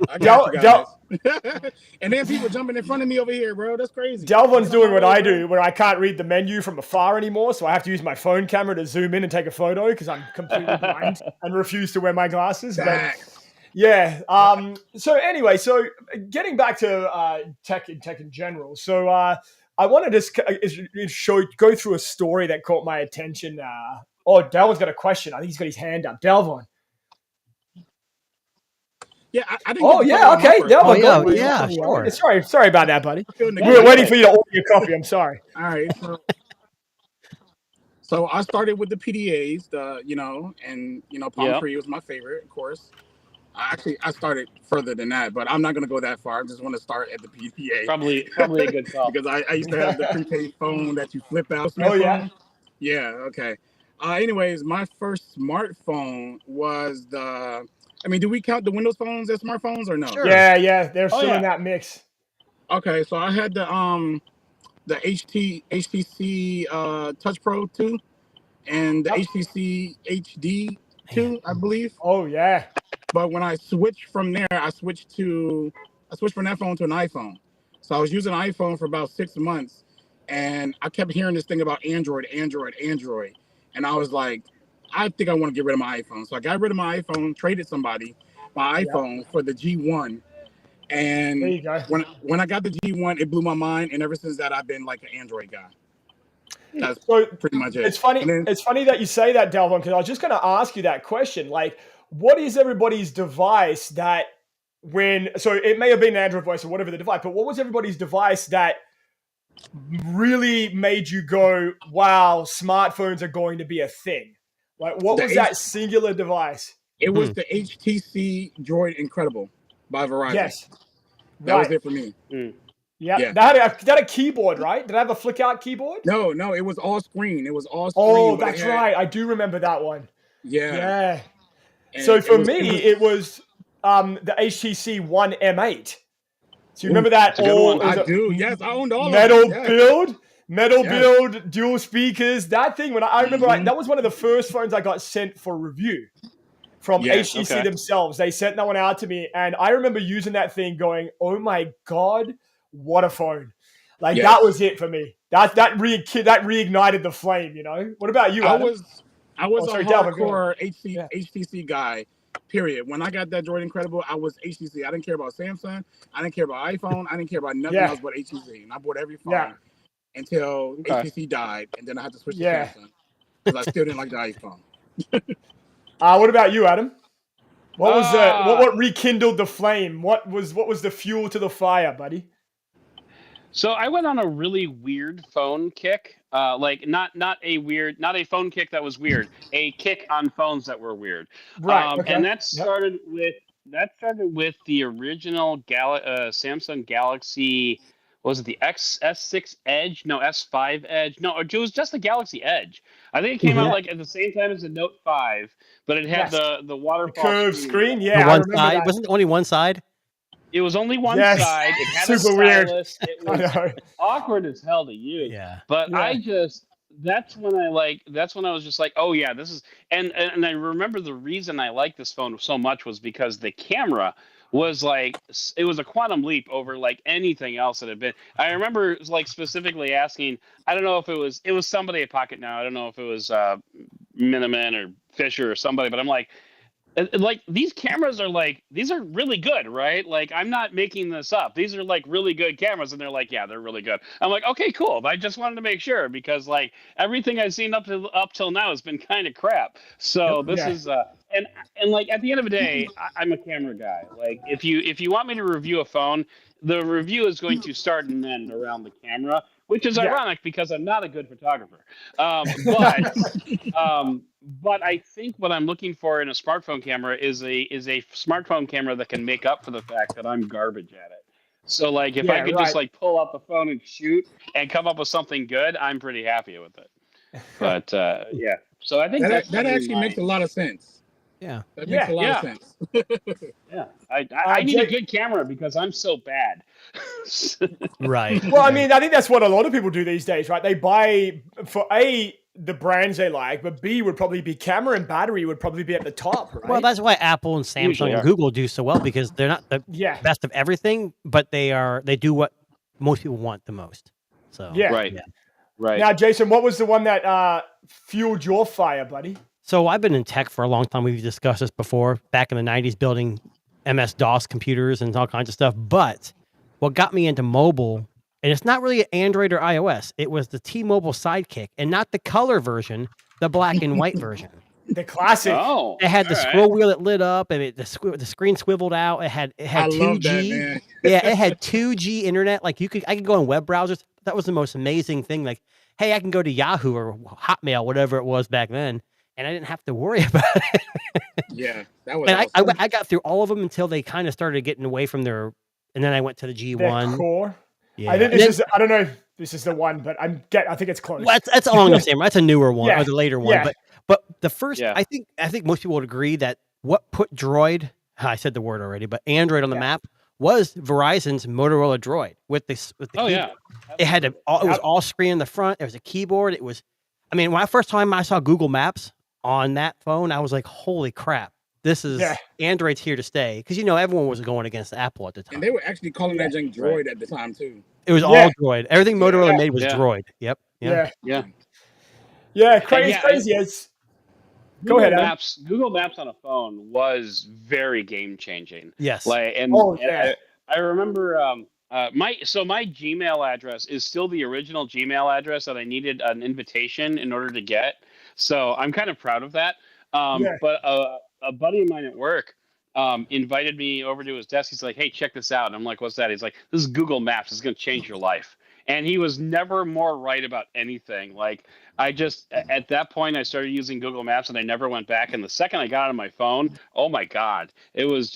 Speaker 8: I got you guys. And then people jumping in front of me over here, bro. That's crazy.
Speaker 4: Delvin's doing what I do, where I can't read the menu from afar anymore, so I have to use my phone camera to zoom in and take a photo because I'm completely blind and refuse to wear my glasses. But
Speaker 8: Facts.
Speaker 4: yeah. So anyway, getting back to tech in general. So I want to just go through a story that caught my attention. Delvin's got a question. I think he's got his hand up. Delvin.
Speaker 8: Yeah, I didn't.
Speaker 4: Oh
Speaker 8: get to
Speaker 4: yeah.
Speaker 8: talk about my
Speaker 4: Okay.
Speaker 8: first.
Speaker 4: Delvin,
Speaker 6: yeah,
Speaker 4: go.
Speaker 6: yeah, sure.
Speaker 4: Sorry about that, buddy.
Speaker 8: Feeling the
Speaker 4: We were
Speaker 8: game.
Speaker 4: waiting for you to order your coffee. I'm sorry.
Speaker 8: All right. So I started with the PDAs, Palm
Speaker 5: Yep.
Speaker 8: Pre was my favorite, of course. I started further than that, but I'm not going to go that far. I just want to start at the PDA
Speaker 5: Probably a good call.
Speaker 8: because I used to have the prepaid phone that you flip out.
Speaker 4: Oh, yeah?
Speaker 8: phone. Yeah. Okay. Anyways, my first smartphone was do we count the Windows phones as smartphones or no?
Speaker 6: Sure.
Speaker 4: Yeah. They're still
Speaker 5: yeah.
Speaker 4: in that mix.
Speaker 8: Okay, so I had the HTC Touch Pro 2 and the HTC HD 2, I believe.
Speaker 4: Oh yeah.
Speaker 8: But when I switched from there, I switched from that phone to an iPhone. So I was using an iPhone for about 6 months, and I kept hearing this thing about Android. And I was like, I think I want to get rid of my iPhone. So I got rid of my iPhone, traded somebody my iPhone for the G1. And
Speaker 4: There you go.
Speaker 8: when I got the G1, it blew my mind. And ever since that, I've been like an Android guy. That's
Speaker 4: So
Speaker 8: pretty much it.
Speaker 4: it's funny.
Speaker 8: And then-
Speaker 4: It's funny that you say that, Delvin, because I was just going to ask you that question. Like, what is everybody's device that so it may have been an Android device or whatever the device, but what was everybody's device that really made you go, wow, smartphones are going to be a thing? Like, what
Speaker 8: The
Speaker 4: was that singular device?
Speaker 8: It was the HTC Droid Incredible by Verizon.
Speaker 4: Yes.
Speaker 8: That was
Speaker 4: Right.
Speaker 8: it for me.
Speaker 4: Yeah,
Speaker 8: Yeah.
Speaker 4: that had a keyboard, right? Did it have a flick out keyboard?
Speaker 8: No, it was all screen. It was all screen.
Speaker 4: Oh,
Speaker 8: but it
Speaker 4: that's
Speaker 8: had-
Speaker 4: right. I do remember that one.
Speaker 8: Yeah.
Speaker 4: Yeah.
Speaker 8: And
Speaker 4: So for
Speaker 8: it was-
Speaker 4: me, it was the HTC One M8. So you remember
Speaker 5: that's
Speaker 4: that?
Speaker 5: a good
Speaker 4: all
Speaker 5: one.
Speaker 4: it was
Speaker 8: I
Speaker 4: a
Speaker 8: do. Yes, I owned all
Speaker 4: metal
Speaker 8: of them. Yes.
Speaker 4: build, metal
Speaker 8: Yes.
Speaker 4: build, dual speakers. That thing. When I remember,
Speaker 8: Mhm.
Speaker 4: that was one of the first phones I got sent for review from
Speaker 8: Yes,
Speaker 4: HTC
Speaker 5: okay.
Speaker 4: themselves. They sent that one out to me, and I remember using that thing, going, "Oh my god, what a phone!" Like
Speaker 8: Yes.
Speaker 4: that was it for me. That reignited the flame. You know. What about you,
Speaker 8: I
Speaker 4: Adam?
Speaker 8: was a
Speaker 4: sorry, Delvin, go
Speaker 8: hardcore
Speaker 4: Yeah.
Speaker 8: HTC guy. Period. When I got that Droid Incredible, I was HTC. I didn't care about Samsung. I didn't care about iPhone. I didn't care about nothing
Speaker 4: Yeah.
Speaker 8: else but HTC. And I bought every phone
Speaker 4: Yeah.
Speaker 8: until
Speaker 5: Okay.
Speaker 8: HTC died, and then I had to switch to
Speaker 4: Yeah.
Speaker 8: Samsung because I still didn't like the iPhone.
Speaker 4: What about you, Adam? What was
Speaker 5: Ah.
Speaker 4: what rekindled the flame? What was the fuel to the fire, buddy?
Speaker 5: So I went on a really weird phone kick. Like not a phone kick that was weird. A kick on phones that were weird.
Speaker 4: Right. Okay.
Speaker 5: And
Speaker 4: Yep.
Speaker 5: that started with the original Samsung Galaxy. Was it the S6 Edge? No, S5 Edge. No, it was just the Galaxy Edge. I think it came out like at the same time as the Note 5, but it had
Speaker 4: Yes.
Speaker 5: the waterfall
Speaker 4: Curved screen.
Speaker 6: The
Speaker 4: Yeah, I
Speaker 6: one
Speaker 4: remember
Speaker 6: side
Speaker 4: that.
Speaker 6: wasn't it only one side.
Speaker 5: It was only one
Speaker 4: Yes.
Speaker 5: side. It had a
Speaker 4: Super weird.
Speaker 5: stylus. It
Speaker 4: I
Speaker 5: was
Speaker 4: know.
Speaker 5: awkward as hell to use.
Speaker 6: Yeah.
Speaker 5: But
Speaker 4: Yeah.
Speaker 5: that's when I was just like, oh yeah, this is and I remember the reason I liked this phone so much was because the camera was like it was a quantum leap over like anything else that had been. I remember like specifically asking, I don't know if it was somebody at Pocket Now, I don't know if it was Miniman or Fisher or somebody, but I'm like these cameras are like these are really good, right? Like I'm not making this up. These are like really good cameras, and they're like, yeah, they're really good. I'm like, okay, cool. But I just wanted to make sure because like everything I've seen up till now has been kind of crap. So this
Speaker 4: Yeah.
Speaker 5: is and like at the end of the day, I'm a camera guy. Like if you want me to review a phone, the review is going to start and end around the camera, which is
Speaker 4: Yeah.
Speaker 5: ironic because I'm not a good photographer. But I think what I'm looking for in a smartphone camera is a smartphone camera that can make up for the fact that I'm garbage at it. So like if I
Speaker 4: Yeah,
Speaker 5: could
Speaker 4: right.
Speaker 5: just like pull out the phone and shoot and come up with something good, I'm pretty happy with it. But yeah, so I think
Speaker 8: That
Speaker 5: that's probably
Speaker 8: actually makes a lot of sense.
Speaker 6: Yeah.
Speaker 8: That makes
Speaker 4: Yeah.
Speaker 8: a lot
Speaker 5: Yeah.
Speaker 8: of sense.
Speaker 5: yeah. I need a
Speaker 4: Jake-
Speaker 5: good camera because I'm so bad.
Speaker 6: Right.
Speaker 4: Well, I mean, I think that's what a lot of people do these days, right? They buy for the brands they like, but B would probably be camera and battery would probably be at the top, right?
Speaker 6: Well, that's why Apple and
Speaker 5: Usually
Speaker 6: Samsung
Speaker 5: are.
Speaker 6: and Google do so well because they're not the
Speaker 4: yeah,
Speaker 6: best of everything, but they do what most people want the most. So
Speaker 4: yeah.
Speaker 5: Right.
Speaker 6: Yeah.
Speaker 5: Right.
Speaker 4: Now, Jason, what was the one that fueled your fire, buddy?
Speaker 6: So I've been in tech for a long time. We've discussed this before, back in the 90s, building MS-DOS computers and all kinds of stuff. But what got me into mobile, and it's not really Android or iOS, it was the T-Mobile Sidekick, and not the color version, the black and white version.
Speaker 4: The classic.
Speaker 5: Oh,
Speaker 6: It had the
Speaker 5: all right.
Speaker 6: scroll wheel that lit up, and the screen swiveled out. It had
Speaker 8: I
Speaker 6: 2G.
Speaker 8: love that, man.
Speaker 6: Yeah, it had 2G internet. Like I could go on web browsers. That was the most amazing thing. Like, hey, I can go to Yahoo or Hotmail, whatever it was back then, and I didn't have to worry about it.
Speaker 8: Yeah, that was
Speaker 6: And
Speaker 8: awesome.
Speaker 6: I got through all of them until they kind of started getting away from their. And then I went to the
Speaker 4: Their
Speaker 6: G1.
Speaker 4: core.
Speaker 6: Yeah,
Speaker 4: I think
Speaker 6: And
Speaker 4: this
Speaker 6: then-
Speaker 4: is. I don't know if this is the one, but I think it's close.
Speaker 6: well, that's along the same. That's a newer one
Speaker 4: Yeah,
Speaker 6: or the later one.
Speaker 4: yeah.
Speaker 6: But the first,
Speaker 5: Yeah.
Speaker 6: I think most people would agree that what put Droid. I said the word already, but Android on the
Speaker 4: Yeah.
Speaker 6: map was Verizon's Motorola Droid with the
Speaker 5: Oh
Speaker 6: keyboard.
Speaker 5: yeah.
Speaker 6: It had it was
Speaker 4: Yep.
Speaker 6: all screen in the front. There was a keyboard. It was, I mean, when first time I saw Google Maps on that phone, I was like, holy crap, this is
Speaker 4: Yeah.
Speaker 6: Android's here to stay. Because everyone was going against Apple at the time.
Speaker 8: And they were actually calling that junk Droid at the time too.
Speaker 6: It was
Speaker 4: Yeah.
Speaker 6: all Droid. Everything Motorola
Speaker 4: Yeah.
Speaker 6: made was
Speaker 5: Yeah.
Speaker 6: Droid. Yep.
Speaker 4: yeah,
Speaker 5: Yeah.
Speaker 4: yeah.
Speaker 5: yeah,
Speaker 4: It's crazy. It's Go
Speaker 5: Google
Speaker 4: ahead, Adam.
Speaker 5: Maps. Google Maps on a phone was very game changing.
Speaker 6: Yes.
Speaker 5: Like, and,
Speaker 4: Oh,
Speaker 5: and
Speaker 4: yeah.
Speaker 5: I remember my Gmail address is still the original Gmail address that I needed an invitation in order to get. So I'm kind of proud of that.
Speaker 4: Yeah.
Speaker 5: But a buddy of mine at work invited me over to his desk. He's like, "Hey, check this out." And I'm like, "What's that?" He's like, "This is Google Maps. It's going to change your life." And he was never more right about anything. Like, I just, at that point, I started using Google Maps and I never went back. And the second I got it on my phone, oh my God, it was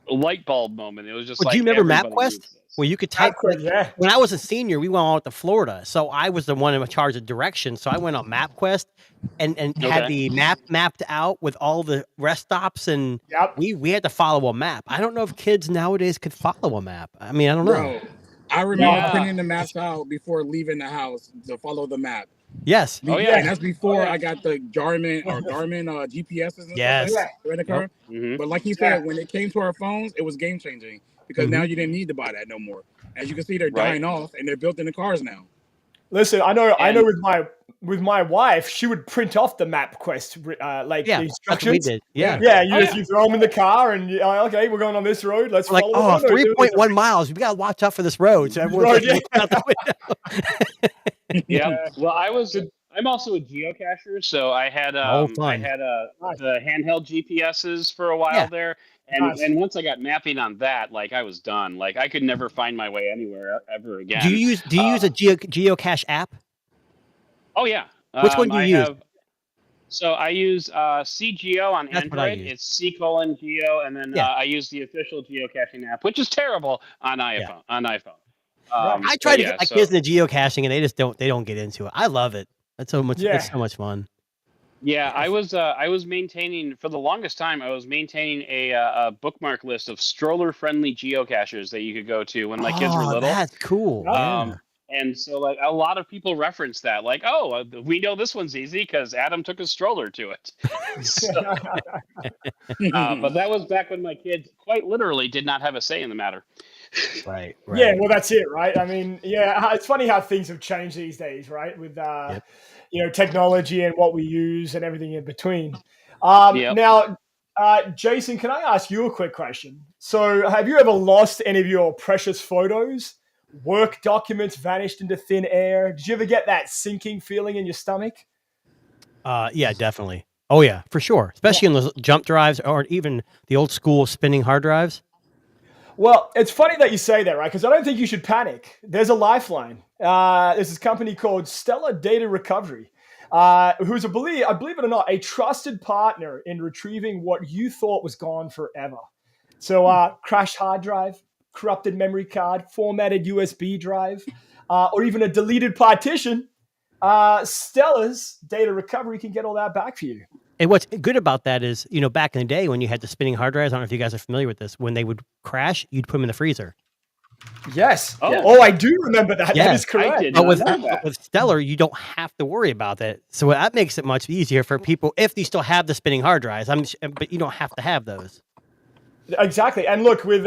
Speaker 5: light bulb moment. It was just
Speaker 6: Well,
Speaker 5: like,
Speaker 6: do you remember
Speaker 5: everybody
Speaker 6: MapQuest?
Speaker 5: needs this.
Speaker 6: Where you could type.
Speaker 4: MapQuest, yeah.
Speaker 6: When I was a senior, we went all out to Florida, so I was the one in charge of directions. So I went on MapQuest and had
Speaker 5: Okay.
Speaker 6: the map mapped out with all the rest stops, and
Speaker 4: Yep.
Speaker 6: we had to follow a map. I don't know if kids nowadays could follow a map. I mean, I don't know.
Speaker 8: Bro, I remember
Speaker 5: Yeah.
Speaker 8: printing the maps out before leaving the house to follow the map.
Speaker 6: Yes.
Speaker 5: Oh, yeah.
Speaker 8: And that's before
Speaker 4: Oh, yeah.
Speaker 8: I got the Garmin GPSs and
Speaker 6: Yes.
Speaker 8: stuff like that in the car.
Speaker 5: Mhm.
Speaker 8: But like he said, when it came to our phones, it was game changing because now you didn't need to buy that no more. As you can see, they're
Speaker 5: Right.
Speaker 8: dying off and they're built in the cars now.
Speaker 4: Listen, I know
Speaker 5: And-
Speaker 4: with my wife, she would print off the MapQuest like
Speaker 6: Yeah,
Speaker 4: the
Speaker 6: that's what we
Speaker 4: instructions.
Speaker 6: did. Yeah.
Speaker 4: Yeah, you
Speaker 5: Oh,
Speaker 4: just you throw them in the car and you're like, okay, we're going on this road. Let's
Speaker 6: We're like,
Speaker 4: follow
Speaker 6: oh,
Speaker 4: the road.
Speaker 6: 3.1 miles. We gotta watch out for this road. So everyone's
Speaker 4: Road,
Speaker 6: like, looking out the window.
Speaker 5: Yeah. Well, I'm also a geocacher, so I had
Speaker 6: fun.
Speaker 4: Nice.
Speaker 5: the handheld GPSs for a while
Speaker 6: Yeah.
Speaker 5: there, and
Speaker 4: Nice.
Speaker 5: and once I got mapping on that, like I was done. Like I could never find my way anywhere ever again.
Speaker 6: Do you use a geocache app?
Speaker 5: Oh yeah.
Speaker 6: Which one do you use?
Speaker 5: So I use CGO on
Speaker 6: That's what I
Speaker 5: Android.
Speaker 6: use.
Speaker 5: It's C::Geo, and then
Speaker 6: Yeah.
Speaker 5: I use the official geocaching app, which is terrible on iPhone.
Speaker 6: I
Speaker 5: But
Speaker 6: try to
Speaker 5: yeah,
Speaker 6: get my
Speaker 5: so-
Speaker 6: kids into geocaching, and they don't get into it. I love it. It's so much.
Speaker 4: Yeah.
Speaker 6: It's so much fun.
Speaker 5: Yeah, I was maintaining for the longest time. I was maintaining a bookmark list of stroller-friendly geocachers that you could go to when my kids were
Speaker 6: Oh,
Speaker 5: little.
Speaker 6: that's cool. Yeah.
Speaker 5: And so, like, a lot of people reference that, like, "Oh, we know this one's easy because Adam took a stroller to it." So, but that was back when my kids, quite literally, did not have a say in the matter.
Speaker 6: Right.
Speaker 4: Yeah, well, that's it, right? I mean, yeah, it's funny how things have changed these days, right? With technology and what we use and everything in between.
Speaker 5: Yep.
Speaker 4: Now, Jason, can I ask you a quick question? So, have you ever lost any of your precious photos? Work documents vanished into thin air? Did you ever get that sinking feeling in your stomach?
Speaker 6: Yeah, definitely. Oh yeah, for sure. Especially on those jump drives or even the old school spinning hard drives.
Speaker 4: Well, it's funny that you say that, right? Because I don't think you should panic. There's a lifeline. There's this company called Stellar Data Recovery, who's I believe it or not, a trusted partner in retrieving what you thought was gone forever. So, crashed hard drive, corrupted memory card, formatted USB drive, or even a deleted partition. Stellar's Data Recovery can get all that back for you.
Speaker 6: And what's good about that is, back in the day when you had the spinning hard drives, I don't know if you guys are familiar with this. When they would crash, you'd put them in the freezer.
Speaker 4: Yes.
Speaker 5: Oh.
Speaker 4: Oh, I do remember that.
Speaker 6: Yeah.
Speaker 4: That is correct.
Speaker 5: I did
Speaker 6: But
Speaker 5: not
Speaker 6: with
Speaker 5: know that.
Speaker 6: with Stellar, you don't have to worry about that. So that makes it much easier for people if you still have the spinning hard drives. But you don't have to have those.
Speaker 4: Exactly. And look, with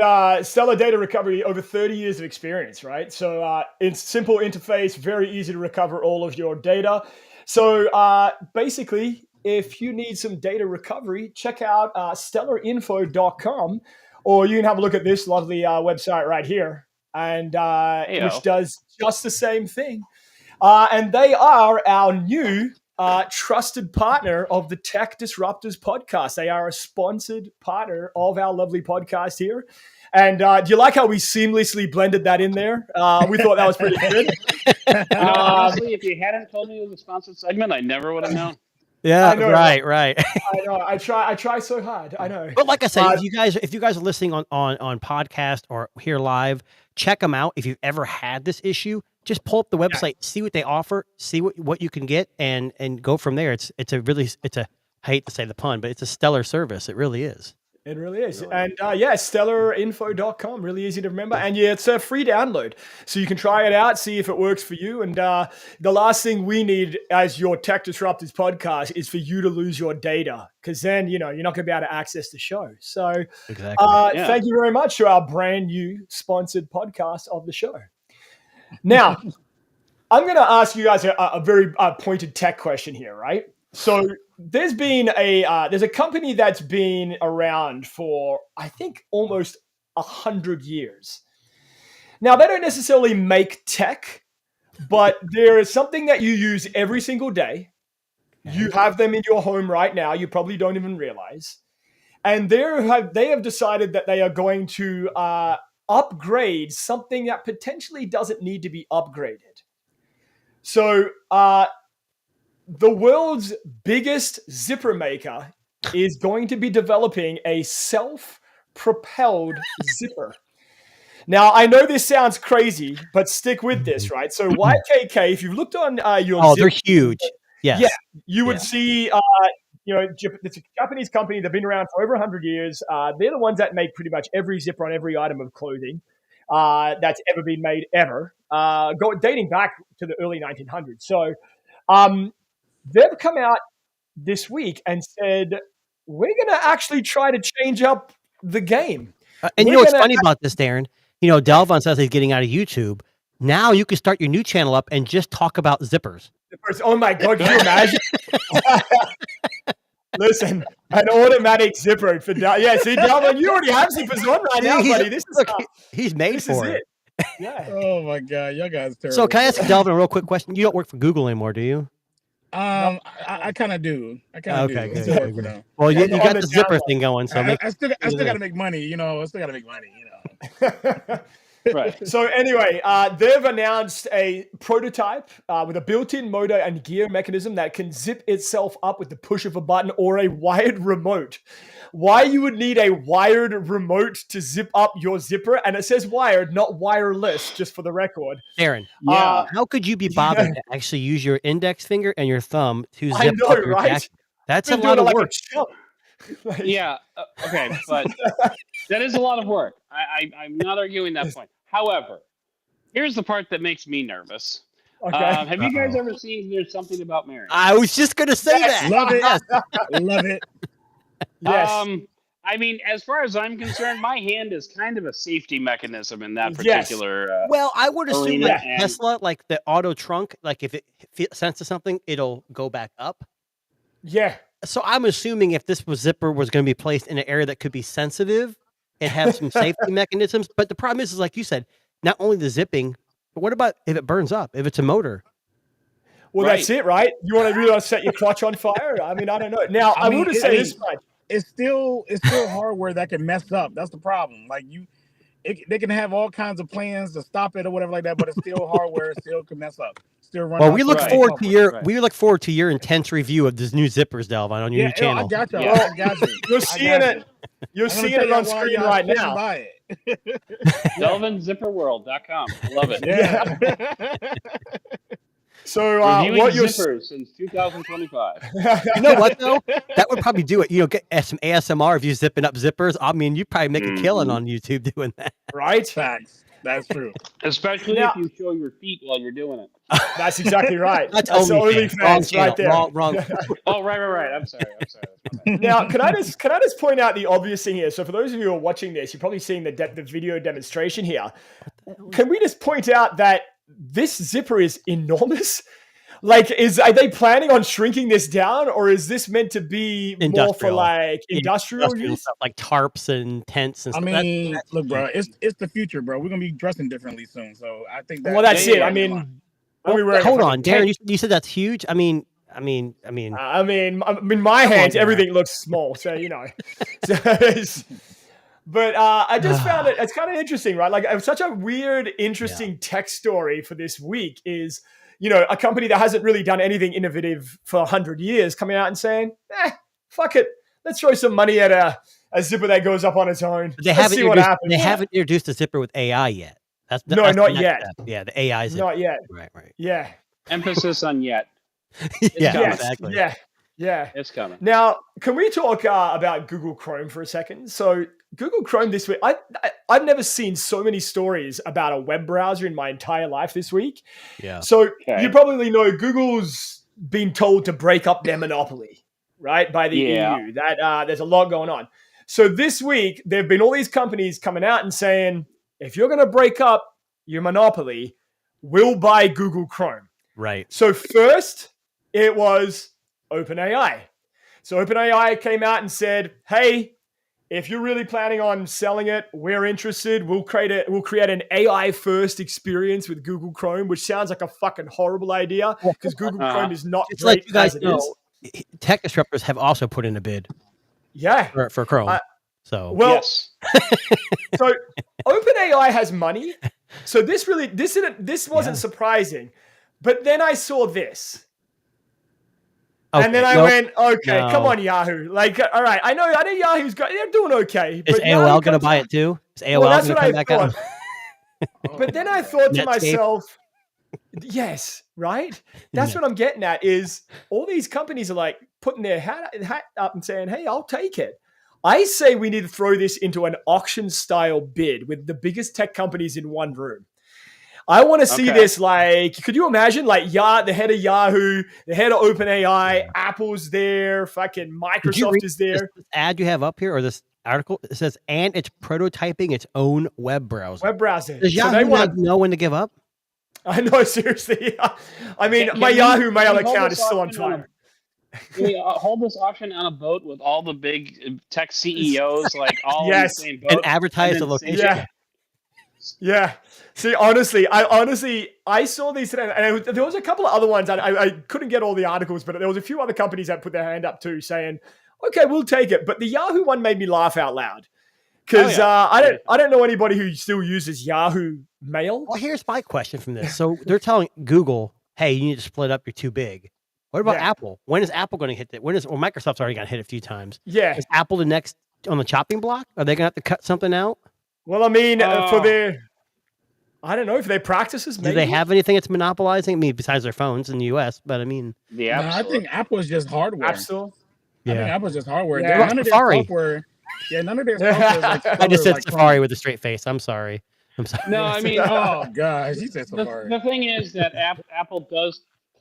Speaker 4: Stellar Data Recovery, over 30 years of experience, right? So it's simple interface, very easy to recover all of your data. So basically, if you need some data recovery, check out stellarinfo.com, or you can have a look at this lovely website right here, and which does just the same thing. And they are our new trusted partner of the Tech Disruptors podcast. They are a sponsored partner of our lovely podcast here. And do you like how we seamlessly blended that in there? We thought that was pretty good.
Speaker 5: Honestly, if you hadn't told me it was a sponsored segment, I never would have known.
Speaker 6: Yeah,
Speaker 4: I know,
Speaker 6: right.
Speaker 4: I know. I try so hard. I know.
Speaker 6: But like I said, if you guys are listening on podcast or here live, check them out. If you've ever had this issue, just pull up the website, see what they offer, see what you can get, and go from there. It's a I hate to say the pun, but it's a stellar service. It really is.
Speaker 4: It really is. And stellarinfo.com, really easy to remember. And yeah, it's a free download. So you can try it out, see if it works for you. And the last thing we need as your Tech Disruptors podcast is for you to lose your data, because then, you're not going to be able to access the show. So
Speaker 6: Exactly.
Speaker 4: Thank you very much to our brand new sponsored podcast of the show. Now, I'm going to ask you guys a very pointed tech question here, right? So there's a company that's been around for, I think, almost 100 years. Now, they don't necessarily make tech, but there is something that you use every single day. You have them in your home right now. You probably don't even realize. And they have decided that they are going to upgrade something that potentially doesn't need to be upgraded. So the world's biggest zipper maker is going to be developing a propelled zipper. Now, I know this sounds crazy, but stick with this, right? So YKK, if you've looked on your
Speaker 6: they're
Speaker 4: zip,
Speaker 6: huge. Yes.
Speaker 4: yeah, you would see, it's a Japanese company. They've been around for over 100 years. They're the ones that make pretty much every zipper on every item of clothing that's ever been made ever, dating back to the early 1900s. So they've come out this week and said, we're going to actually try to change up the game.
Speaker 6: And you know what's funny about this, Darren? You know, Delvon says he's getting out of YouTube. Now you can start your new channel up and just talk about zippers.
Speaker 4: Oh my God, can you imagine? Listen, an automatic zipper for see, Delvon, you already have zippers on right now, buddy.
Speaker 6: He's made for it.
Speaker 4: Yeah.
Speaker 8: Oh my God, y'all guys terrible.
Speaker 6: So can I ask Delvon a real quick question? You don't work for Google anymore, do you?
Speaker 8: I kind of do. I kind of do.
Speaker 6: Good,
Speaker 8: Still work for them.
Speaker 6: Well, you got the zipper thing going, so
Speaker 8: I still got to make money. You know, I still got to make money. You know.
Speaker 4: Right. So anyway, they've announced a prototype with a built-in motor and gear mechanism that can zip itself up with the push of a button or a wired remote. Why you would need a wired remote to zip up your zipper? And it says wired, not wireless, just for the record.
Speaker 6: Darren, how could you be bothered to actually use your index finger and your thumb to zip up your jacket? That's a lot of work.
Speaker 5: Okay, but that is a lot of work. I'm not arguing that point. However, here's the part that makes me nervous.
Speaker 4: Okay.
Speaker 5: Have you guys ever seen There's Something About Mary?
Speaker 6: I was just going to say that.
Speaker 8: Love it. Love it.
Speaker 4: Yes.
Speaker 5: I mean, as far as I'm concerned, my hand is kind of a safety mechanism in that particular.
Speaker 6: Well, I would assume like
Speaker 5: and-
Speaker 6: Tesla, like the auto trunk, like if it senses something, it'll go back up.
Speaker 4: Yeah.
Speaker 6: So I'm assuming if this zipper was going to be placed in an area that could be sensitive and have some safety mechanisms, but the problem is like you said, not only the zipping, but what about if it burns up? If it's a motor?
Speaker 4: Well, that's it, right? You want to really set your clutch on fire? I mean, I don't know. Now, I would say this much.
Speaker 8: It's still hardware that can mess up. That's the problem. Like they can have all kinds of plans to stop it or whatever like that, but it's still hardware. It still can mess up. Still run.
Speaker 6: Well, we look forward to your intense review of this new zippers, Delvon, on your new channel.
Speaker 8: I got you.
Speaker 4: Yeah.
Speaker 8: I got you.
Speaker 4: You're seeing it. You're seeing it on screen right now.
Speaker 5: DelvinZipperWorld.com. Love it.
Speaker 8: Yeah.
Speaker 4: So
Speaker 5: what you're zippers since 2025.
Speaker 6: You know what though? That would probably do it. You know, get some ASMR of you zipping up zippers. I mean, you probably make a killing on YouTube doing that.
Speaker 4: Right?
Speaker 8: Facts. That's true.
Speaker 5: Especially if you show your feet while you're doing it.
Speaker 4: That's exactly right.
Speaker 6: That's
Speaker 4: OnlyFans right there.
Speaker 6: Wrong.
Speaker 5: Oh, right. I'm sorry.
Speaker 4: Now, can I just point out the obvious thing here? So for those of you who are watching this, you're probably seeing the video demonstration here. Can we just point out that this zipper is enormous? Like, are they planning on shrinking this down, or is this meant to be more for like industrial use,
Speaker 6: stuff, like tarps and tents and stuff?
Speaker 8: I mean, look, bro, it's the future, bro. We're gonna be dressing differently soon, so I think that.
Speaker 4: Well, that's it. I mean,
Speaker 6: hold on, Darren. You said that's huge. I mean,
Speaker 4: in my hands, everything looks small, so you know. But I just found it's kind of interesting, right? Like, such a weird, interesting tech story for this week is, you know, a company that hasn't really done anything innovative for 100 years coming out and saying, fuck it. Let's throw some money at a zipper that goes up on its own. Let's see what happens.
Speaker 6: They haven't introduced a zipper with AI yet. That's
Speaker 4: not yet.
Speaker 6: Yeah, the AI zipper.
Speaker 4: Not yet.
Speaker 6: Right.
Speaker 4: Yeah.
Speaker 5: Emphasis on yet.
Speaker 6: Exactly.
Speaker 4: Yeah.
Speaker 5: It's coming.
Speaker 4: Now, can we talk about Google Chrome for a second? So Google Chrome this week, I've never seen so many stories about a web browser in my entire life this week.
Speaker 6: Yeah.
Speaker 4: So you probably know Google's been told to break up their monopoly, right? By the EU. That there's a lot going on. So this week, there have been all these companies coming out and saying, if you're going to break up your monopoly, we'll buy Google Chrome.
Speaker 6: Right.
Speaker 4: So first, it was OpenAI. So OpenAI came out and said, hey, if you're really planning on selling it, we're interested. We'll create an AI first experience with Google Chrome, which sounds like a fucking horrible idea because Google Chrome is not
Speaker 6: it's
Speaker 4: great
Speaker 6: like you guys
Speaker 4: as it
Speaker 6: know,
Speaker 4: is.
Speaker 6: Tech disruptors have also put in a bid.
Speaker 4: Yeah.
Speaker 6: For Chrome. So
Speaker 4: OpenAI has money. So this wasn't surprising. But then I saw this. And then I
Speaker 6: nope,
Speaker 4: went, okay, come
Speaker 6: no.
Speaker 4: on, Yahoo. Like, all right, I know Yahoo's got, they're doing okay.
Speaker 6: Is
Speaker 4: But Yahoo
Speaker 6: AOL going to
Speaker 4: comes
Speaker 6: buy
Speaker 4: out-
Speaker 6: it too? Is AOL
Speaker 4: Well, that's
Speaker 6: going to
Speaker 4: what
Speaker 6: come
Speaker 4: I
Speaker 6: back out?
Speaker 4: But then I thought to
Speaker 6: Netscape?
Speaker 4: myself, yes, right? That's what I'm getting at is all these companies are like putting their hat up and saying, hey, I'll take it. I say we need to throw this into an auction style bid with the biggest tech companies in one room. I want to see
Speaker 5: Okay.
Speaker 4: this. Like, could you imagine? Like, the head of Yahoo, the head of OpenAI, Apple's there, fucking
Speaker 6: Did you
Speaker 4: Microsoft
Speaker 6: read
Speaker 4: is there,
Speaker 6: this ad you have up here or this article? It says, and it's prototyping its own web browser.
Speaker 4: web browser.
Speaker 6: Does
Speaker 4: So
Speaker 6: Yahoo
Speaker 4: they want
Speaker 6: not know when to give up?
Speaker 4: I know, seriously. I mean,
Speaker 5: Can
Speaker 4: my
Speaker 5: we-
Speaker 4: Yahoo Mail
Speaker 5: can we hold
Speaker 4: account
Speaker 5: this
Speaker 4: is still on
Speaker 5: auction on a-
Speaker 4: fire.
Speaker 5: Can we hold this auction on a boat with all the big tech CEOs, like all in
Speaker 4: Yes.
Speaker 5: the same boat?
Speaker 6: And advertise
Speaker 5: and
Speaker 6: the
Speaker 5: then say-
Speaker 6: location?
Speaker 4: Yeah. See, honestly, I saw these today, and there was a couple of other ones. I couldn't get all the articles, but there was a few other companies that put their hand up too, saying, "Okay, we'll take it." But the Yahoo one made me laugh out loud because
Speaker 5: Oh, yeah.
Speaker 4: I don't know anybody who still uses Yahoo Mail.
Speaker 6: Well, here's my question from this. So they're telling Google, hey, you need to split up, you're too big. What about
Speaker 4: Yeah.
Speaker 6: Apple? When is Apple going to hit that? Well, Microsoft's already got hit a few times.
Speaker 4: Yeah.
Speaker 6: Is Apple the next on the chopping block? Are they going to have to cut something out?
Speaker 4: Well, I mean, for
Speaker 5: Oh.
Speaker 4: their, I don't know, for their practices, maybe.
Speaker 6: Do they have anything that's monopolizing? I mean, besides their phones in the U.S., but I mean,
Speaker 5: The
Speaker 8: No,
Speaker 5: App
Speaker 8: I
Speaker 5: Store.
Speaker 8: think Apple is just hardware.
Speaker 4: App Store?
Speaker 8: I think Apple's just hardware.
Speaker 4: Yeah.
Speaker 8: None of their
Speaker 6: Safari.
Speaker 8: software. Yeah, none of their software is like
Speaker 6: I just said
Speaker 8: like
Speaker 6: Safari with a straight face. I'm sorry. I'm sorry.
Speaker 5: No, I mean,
Speaker 8: Oh gosh, he said Safari.
Speaker 5: the thing is that Apple does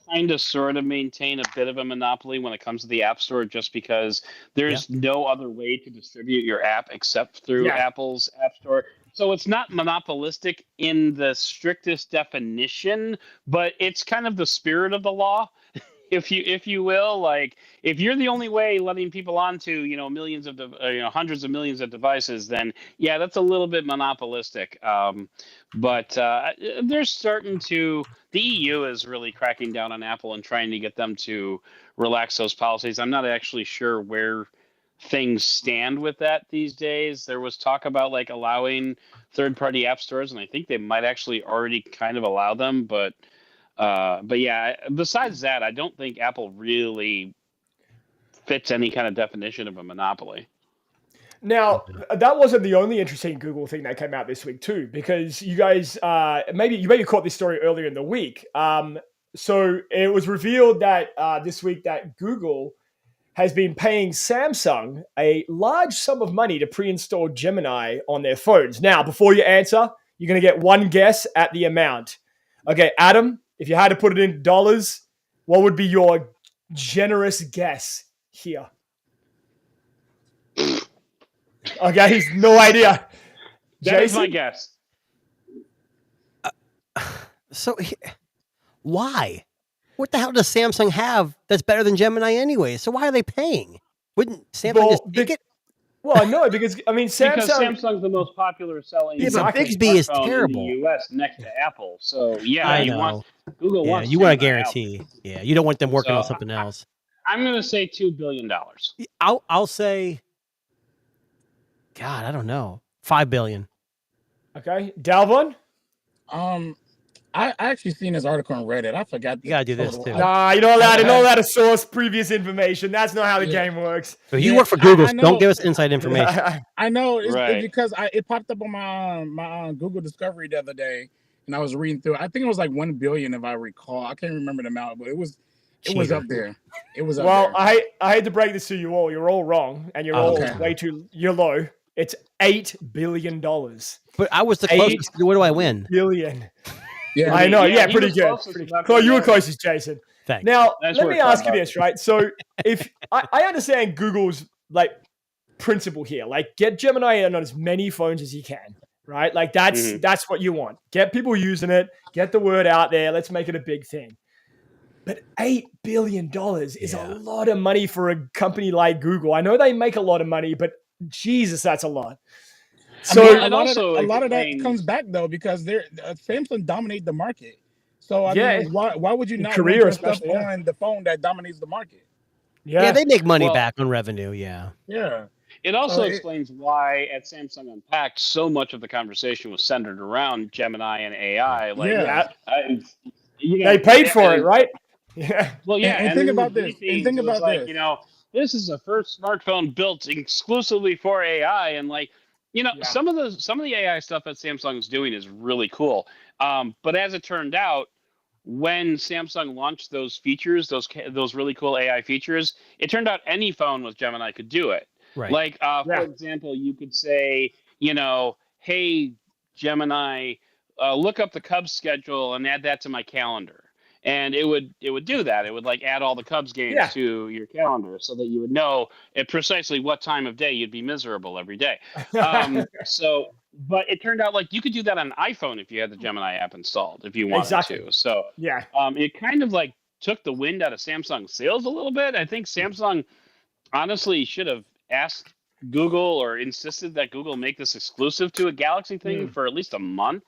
Speaker 5: kind of sort of maintain a bit of a monopoly when it comes to the App Store, just because there's no other way to distribute your app except through
Speaker 4: Yeah.
Speaker 5: Apple's App Store. So it's not monopolistic in the strictest definition, but it's kind of the spirit of the law, if you will. Like, if you're the only way letting people onto millions of hundreds of millions of devices, then yeah, that's a little bit monopolistic. But they're starting to. The EU is really cracking down on Apple and trying to get them to relax those policies. I'm not actually sure where things stand with that these days. There was talk about like allowing third-party app stores, and I think they might actually already kind of allow them. But yeah, besides that, I don't think Apple really fits any kind of definition of a monopoly.
Speaker 4: Now, that wasn't the only interesting Google thing that came out this week too, because you guys maybe caught this story earlier in the week. So it was revealed that this week that Google has been paying Samsung a large sum of money to pre-install Gemini on their phones. Now, before you answer, you're going to get one guess at the amount. Okay, Adam, if you had to put it in dollars, what would be your generous guess here? Okay, he's no idea.
Speaker 5: That is my
Speaker 4: Jason?
Speaker 5: guess.
Speaker 6: So why? What the hell does Samsung have that's better than Gemini anyway? So why are they paying? Wouldn't Samsung
Speaker 4: Well,
Speaker 6: just take it?
Speaker 4: Well, no, because I mean,
Speaker 5: Because
Speaker 4: Samsung.
Speaker 5: Samsung's the most popular selling
Speaker 6: Yeah,
Speaker 4: but
Speaker 6: Bixby is
Speaker 5: smartphone
Speaker 6: terrible.
Speaker 5: in the US next to Apple. So yeah,
Speaker 6: I
Speaker 5: you
Speaker 6: know.
Speaker 5: want Google
Speaker 6: Yeah,
Speaker 5: wants
Speaker 6: you want a
Speaker 5: Gemini out.
Speaker 6: guarantee. Yeah, you don't want them working on
Speaker 5: So,
Speaker 6: something else.
Speaker 5: I'm going to say $2 billion.
Speaker 6: I'll say, God, I don't know, $5 billion.
Speaker 4: Okay, Dalvin.
Speaker 8: I actually seen this article on Reddit. I forgot.
Speaker 6: You gotta do
Speaker 8: the
Speaker 6: this,
Speaker 8: total.
Speaker 6: too.
Speaker 4: Nah, you're not allowed to source previous information. That's not how the
Speaker 8: Yeah.
Speaker 4: game works.
Speaker 6: So you
Speaker 8: Yeah,
Speaker 6: work for Google.
Speaker 8: I
Speaker 6: So
Speaker 8: know.
Speaker 6: don't give us inside information.
Speaker 8: I know it's
Speaker 5: Right.
Speaker 8: because it popped up on my Google Discovery the other day, and I was reading through. I think it was like 1 billion, if I recall. I can't remember the amount, but it was
Speaker 6: Cheater.
Speaker 8: up there. It was up
Speaker 4: Well,
Speaker 8: there.
Speaker 4: I hate to break this to you all. You're all wrong, and you're
Speaker 6: Oh,
Speaker 4: all
Speaker 8: okay.
Speaker 4: way too. You're low. It's $8 billion.
Speaker 6: But I was the
Speaker 4: 8
Speaker 6: closest. What do I win?
Speaker 4: billion.
Speaker 8: Yeah,
Speaker 4: I know.
Speaker 5: Yeah,
Speaker 4: Yeah,
Speaker 5: he
Speaker 4: pretty
Speaker 5: was
Speaker 4: good.
Speaker 5: closest
Speaker 4: Pretty
Speaker 5: without
Speaker 4: good. You were
Speaker 5: going there.
Speaker 4: closest, Jason.
Speaker 6: Thanks.
Speaker 4: Now,
Speaker 5: That's
Speaker 4: let
Speaker 5: where
Speaker 4: me
Speaker 5: it's all
Speaker 4: ask you
Speaker 5: about.
Speaker 4: this, right? So, if I understand Google's like principle here, like get Gemini on as many phones as you can, right? Like that's what you want. Get people using it, get the word out there. Let's make it a big thing. But $8 billion is
Speaker 6: Yeah.
Speaker 4: a lot of money for a company like Google. I know they make a lot of money, but Jesus, that's a lot. So,
Speaker 8: I mean,
Speaker 5: it also
Speaker 8: a lot of that
Speaker 5: explains-
Speaker 8: comes back though because Samsung dominate the market. So I
Speaker 4: Yeah.
Speaker 8: mean, why would you not
Speaker 4: Korea
Speaker 8: want your stuff
Speaker 4: especially, yeah.
Speaker 8: on the phone that dominates the market?
Speaker 6: Yeah, they make money
Speaker 5: Well-
Speaker 6: back on revenue. Yeah.
Speaker 8: Yeah.
Speaker 5: It also
Speaker 8: So it-
Speaker 5: explains why at Samsung Unpacked, so much of the conversation was centered around Gemini and AI. Like,
Speaker 8: Yeah.
Speaker 5: you know,
Speaker 4: they paid for it, right? Yeah.
Speaker 5: Well, yeah,
Speaker 8: And
Speaker 5: and
Speaker 8: think
Speaker 5: in the
Speaker 8: about this. And
Speaker 5: briefings,
Speaker 8: think
Speaker 5: it was
Speaker 8: about
Speaker 5: like,
Speaker 8: this.
Speaker 5: this is the first smartphone built exclusively for AI, and like,
Speaker 4: Yeah.
Speaker 5: some of the AI stuff that Samsung's doing is really cool. But as it turned out, when Samsung launched those features, those really cool AI features, it turned out any phone with Gemini could do it.
Speaker 6: Right.
Speaker 5: Like, for
Speaker 4: Yeah.
Speaker 5: example, you could say, hey, Gemini, look up the Cubs schedule and add that to my calendar. And it would do that. It would like add all the Cubs games
Speaker 4: Yeah.
Speaker 5: to your calendar so that you would know at precisely what time of day you'd be miserable every day. But it turned out like you could do that on iPhone if you had the Gemini app installed, if you wanted
Speaker 4: Exactly.
Speaker 5: to. So
Speaker 4: Yeah.
Speaker 5: it kind of like took the wind out of Samsung's sails a little bit. I think Samsung honestly should have asked Google or insisted that Google make this exclusive to a Galaxy thing for at least a month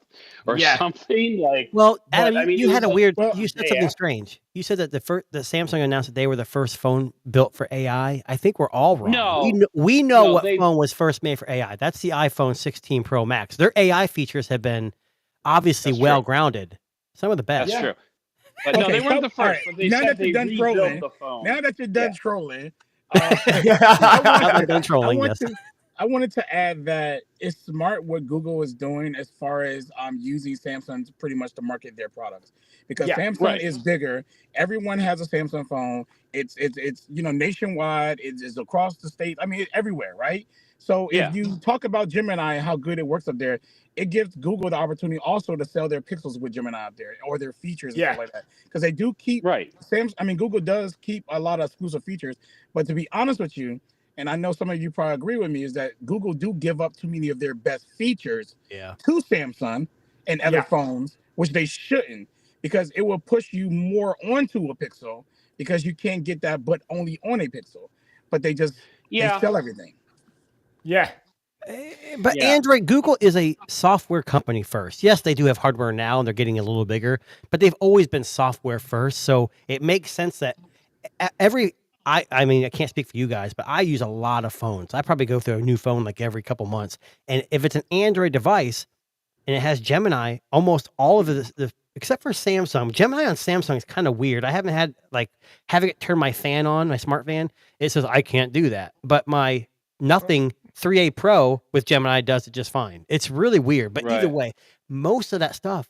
Speaker 5: or
Speaker 4: Yeah.
Speaker 5: something. Like,
Speaker 6: Well,
Speaker 5: but,
Speaker 6: Adam,
Speaker 5: I mean,
Speaker 6: you
Speaker 5: it
Speaker 6: had
Speaker 5: was
Speaker 6: a
Speaker 5: like-
Speaker 6: weird.
Speaker 8: Well,
Speaker 6: You said
Speaker 5: yeah.
Speaker 6: something strange. You said that the Samsung announced that they were the first phone built for AI. I think we're all wrong.
Speaker 5: No.
Speaker 6: we know
Speaker 5: No,
Speaker 6: what
Speaker 5: they-
Speaker 6: phone was first made for AI. That's the iPhone 16 Pro Max. Their AI features have been obviously
Speaker 5: That's true.
Speaker 6: well grounded. Some of the best.
Speaker 5: That's
Speaker 4: Yeah.
Speaker 5: true. But no,
Speaker 8: Okay,
Speaker 5: they weren't the
Speaker 8: all right,
Speaker 5: first. But they
Speaker 8: now
Speaker 5: said
Speaker 8: that
Speaker 5: they
Speaker 8: you're done
Speaker 5: rebuilt
Speaker 8: trolling,
Speaker 5: the phone.
Speaker 8: Now that you're done
Speaker 5: Yeah.
Speaker 8: trolling,
Speaker 6: I'm done trolling. Yes.
Speaker 8: I wanted to add that it's smart what Google is doing as far as using Samsung to pretty much to market their products, because
Speaker 4: Yeah,
Speaker 8: Samsung
Speaker 5: right.
Speaker 8: is bigger. Everyone has a Samsung phone. It's nationwide. It's across the state. I mean, everywhere, right? So
Speaker 5: Yeah.
Speaker 8: if you talk about Gemini and how good it works up there, it gives Google the opportunity also to sell their pixels with Gemini up there, or their features and
Speaker 4: Yeah.
Speaker 8: stuff like that, because they do keep
Speaker 5: Right.
Speaker 8: Google does keep a lot of exclusive features. But to be honest with you, and I know some of you probably agree with me, is that Google do give up too many of their best features
Speaker 6: Yeah.
Speaker 8: to Samsung and other
Speaker 4: Yeah.
Speaker 8: phones, which they shouldn't, because it will push you more onto a Pixel, because you can't get that but only on a Pixel. But they
Speaker 5: Yeah.
Speaker 8: sell everything.
Speaker 4: Yeah.
Speaker 6: But
Speaker 5: Yeah.
Speaker 6: Android, Google is a software company first. Yes, they do have hardware now and they're getting a little bigger, but they've always been software first. So it makes sense that I mean, I can't speak for you guys, but I use a lot of phones. I probably go through a new phone like every couple months. And if it's an Android device and it has Gemini, almost all of the except for Samsung, Gemini on Samsung is kind of weird. I haven't had like having it turn my fan on, my smart fan. It says I can't do that. But my Nothing 3A Pro with Gemini does it just fine. It's really weird. But either
Speaker 5: Right.
Speaker 6: way, most of that stuff,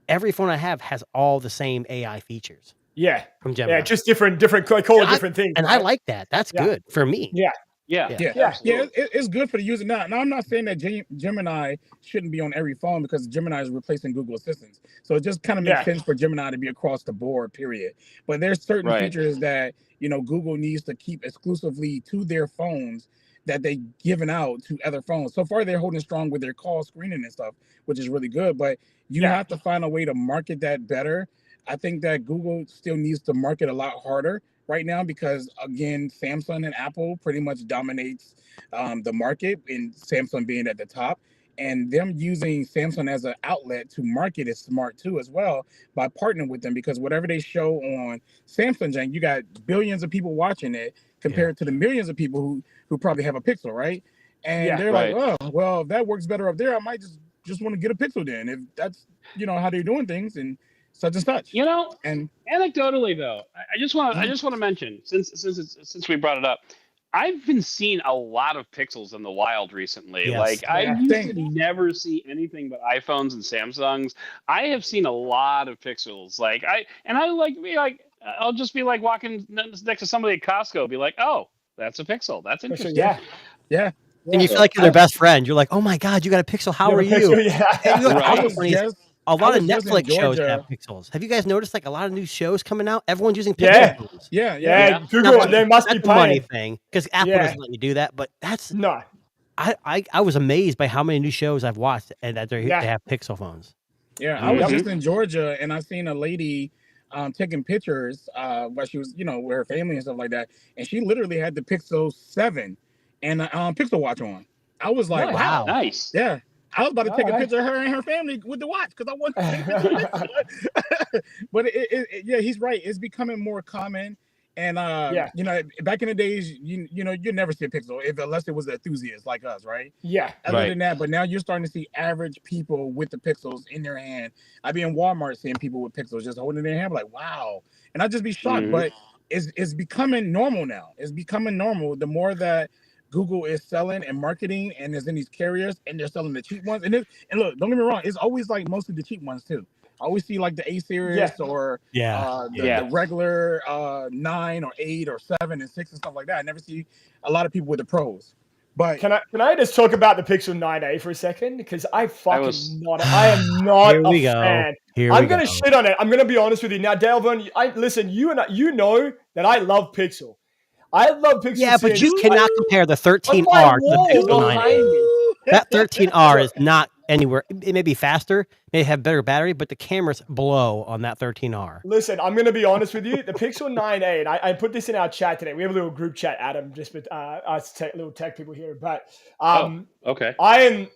Speaker 6: every phone I have has all the same AI features
Speaker 4: Yeah.
Speaker 6: from Gemini.
Speaker 4: Yeah. Just different, I call it
Speaker 6: And
Speaker 4: different things.
Speaker 6: and I
Speaker 4: right?
Speaker 6: like that. That's
Speaker 4: Yeah.
Speaker 6: good for me.
Speaker 4: Yeah.
Speaker 5: Yeah.
Speaker 6: Yeah.
Speaker 8: Yeah,
Speaker 5: Absolutely.
Speaker 8: it's good for the user. Now I'm not saying that Gemini shouldn't be on every phone, because Gemini is replacing Google Assistants. So it just kind of makes
Speaker 4: Yeah.
Speaker 8: sense for Gemini to be across the board, period. But there's certain
Speaker 5: Right.
Speaker 8: features that Google needs to keep exclusively to their phones that they given out to other phones. So far, they're holding strong with their call screening and stuff, which is really good. But you
Speaker 4: Yeah.
Speaker 8: have to find a way to market that better. I think that Google still needs to market a lot harder right now, because again, Samsung and Apple pretty much dominates the market, and Samsung being at the top. And them using Samsung as an outlet to market is smart too, as well, by partnering with them, because whatever they show on Samsung, Jane, you got billions of people watching it compared to the millions of people who probably have a Pixel, right? And
Speaker 4: Yeah.
Speaker 8: they're
Speaker 5: Right.
Speaker 8: like, oh, well, if that works better up there, I might just want to get a Pixel then, if that's how they're doing things and such and such. And
Speaker 5: Anecdotally, though, I just want to mention, since we brought it up, I've been seeing a lot of Pixels in the wild recently.
Speaker 6: Yes.
Speaker 5: Like I
Speaker 8: Yeah.
Speaker 5: used
Speaker 8: Same.
Speaker 5: to never see anything but iPhones and Samsungs. I have seen a lot of Pixels. I'll just be like walking next to somebody at Costco, be like, oh, that's a Pixel. That's interesting.
Speaker 4: Yeah.
Speaker 8: yeah.
Speaker 6: And you feel like you're their best friend. You're like, oh my God, you got a Pixel. How are you?
Speaker 4: Yeah.
Speaker 6: And you're like,
Speaker 5: Right.
Speaker 8: I was
Speaker 6: funny,
Speaker 8: just
Speaker 6: a lot of
Speaker 8: was just in
Speaker 6: Netflix shows
Speaker 8: Georgia.
Speaker 6: have Pixels. Have you guys noticed like a lot of new shows coming out? Everyone's using Pixel
Speaker 4: Yeah.
Speaker 6: phones.
Speaker 8: yeah.
Speaker 4: Yeah.
Speaker 5: Yeah.
Speaker 4: Google,
Speaker 6: Now,
Speaker 4: they must be
Speaker 6: That's a money
Speaker 4: paying.
Speaker 6: thing because Apple
Speaker 4: Yeah.
Speaker 6: doesn't let you do that. But that's
Speaker 4: No.
Speaker 6: I was amazed by how many new shows I've watched and that
Speaker 4: Yeah.
Speaker 6: they have Pixel phones.
Speaker 8: Yeah, I was
Speaker 5: Mhm.
Speaker 8: just in Georgia, and I seen a lady taking pictures while she was, with her family and stuff like that, and she literally had the Pixel 7 and Pixel Watch on. I was like,
Speaker 4: Nice.
Speaker 8: wow.
Speaker 5: Nice.
Speaker 8: Yeah. I was about to take a
Speaker 4: Alright.
Speaker 8: picture of her and her family with the watch, because I wanted to take a picture. But yeah, he's right. It's becoming more common. And
Speaker 4: Yeah.
Speaker 8: back in the days, you never see a Pixel unless it was an enthusiast like us, right?
Speaker 4: Yeah.
Speaker 8: Other
Speaker 5: Right.
Speaker 8: than that, but now you're starting to see average people with the Pixels in their hand. I be in Walmart seeing people with Pixels just holding their hand, like, wow. and I'd just be shocked.
Speaker 5: Mhm.
Speaker 8: But it's becoming normal now. It's becoming normal. The more that Google is selling and marketing, and there's in these carriers, and they're selling the cheap ones. And look, don't get me wrong, it's always like mostly the cheap ones too. I always see like the A series or the regular 9 or 8 or 7 and 6 and stuff like that. I never see a lot of people with the pros. But
Speaker 4: can I just talk about the Pixel 9a for a second? Because I am not
Speaker 6: Here
Speaker 4: a
Speaker 6: we go.
Speaker 4: fan.
Speaker 6: Here
Speaker 4: I'm
Speaker 6: we
Speaker 4: gonna
Speaker 6: go.
Speaker 4: shit on it. I'm gonna be honest with you. Now, Delvin, listen, you know that I love Pixel. I love Pixel.
Speaker 6: Yeah, but you cannot compare the 13R to the Pixel 9a. That 13R is not anywhere. It may be faster, may have better battery, but the cameras blow on that 13R.
Speaker 4: Listen, I'm going to be honest with you. The Pixel 9a, and I put this in our chat today. We have a little group chat, Adam, just with us little tech people here. But
Speaker 5: okay,
Speaker 4: I'm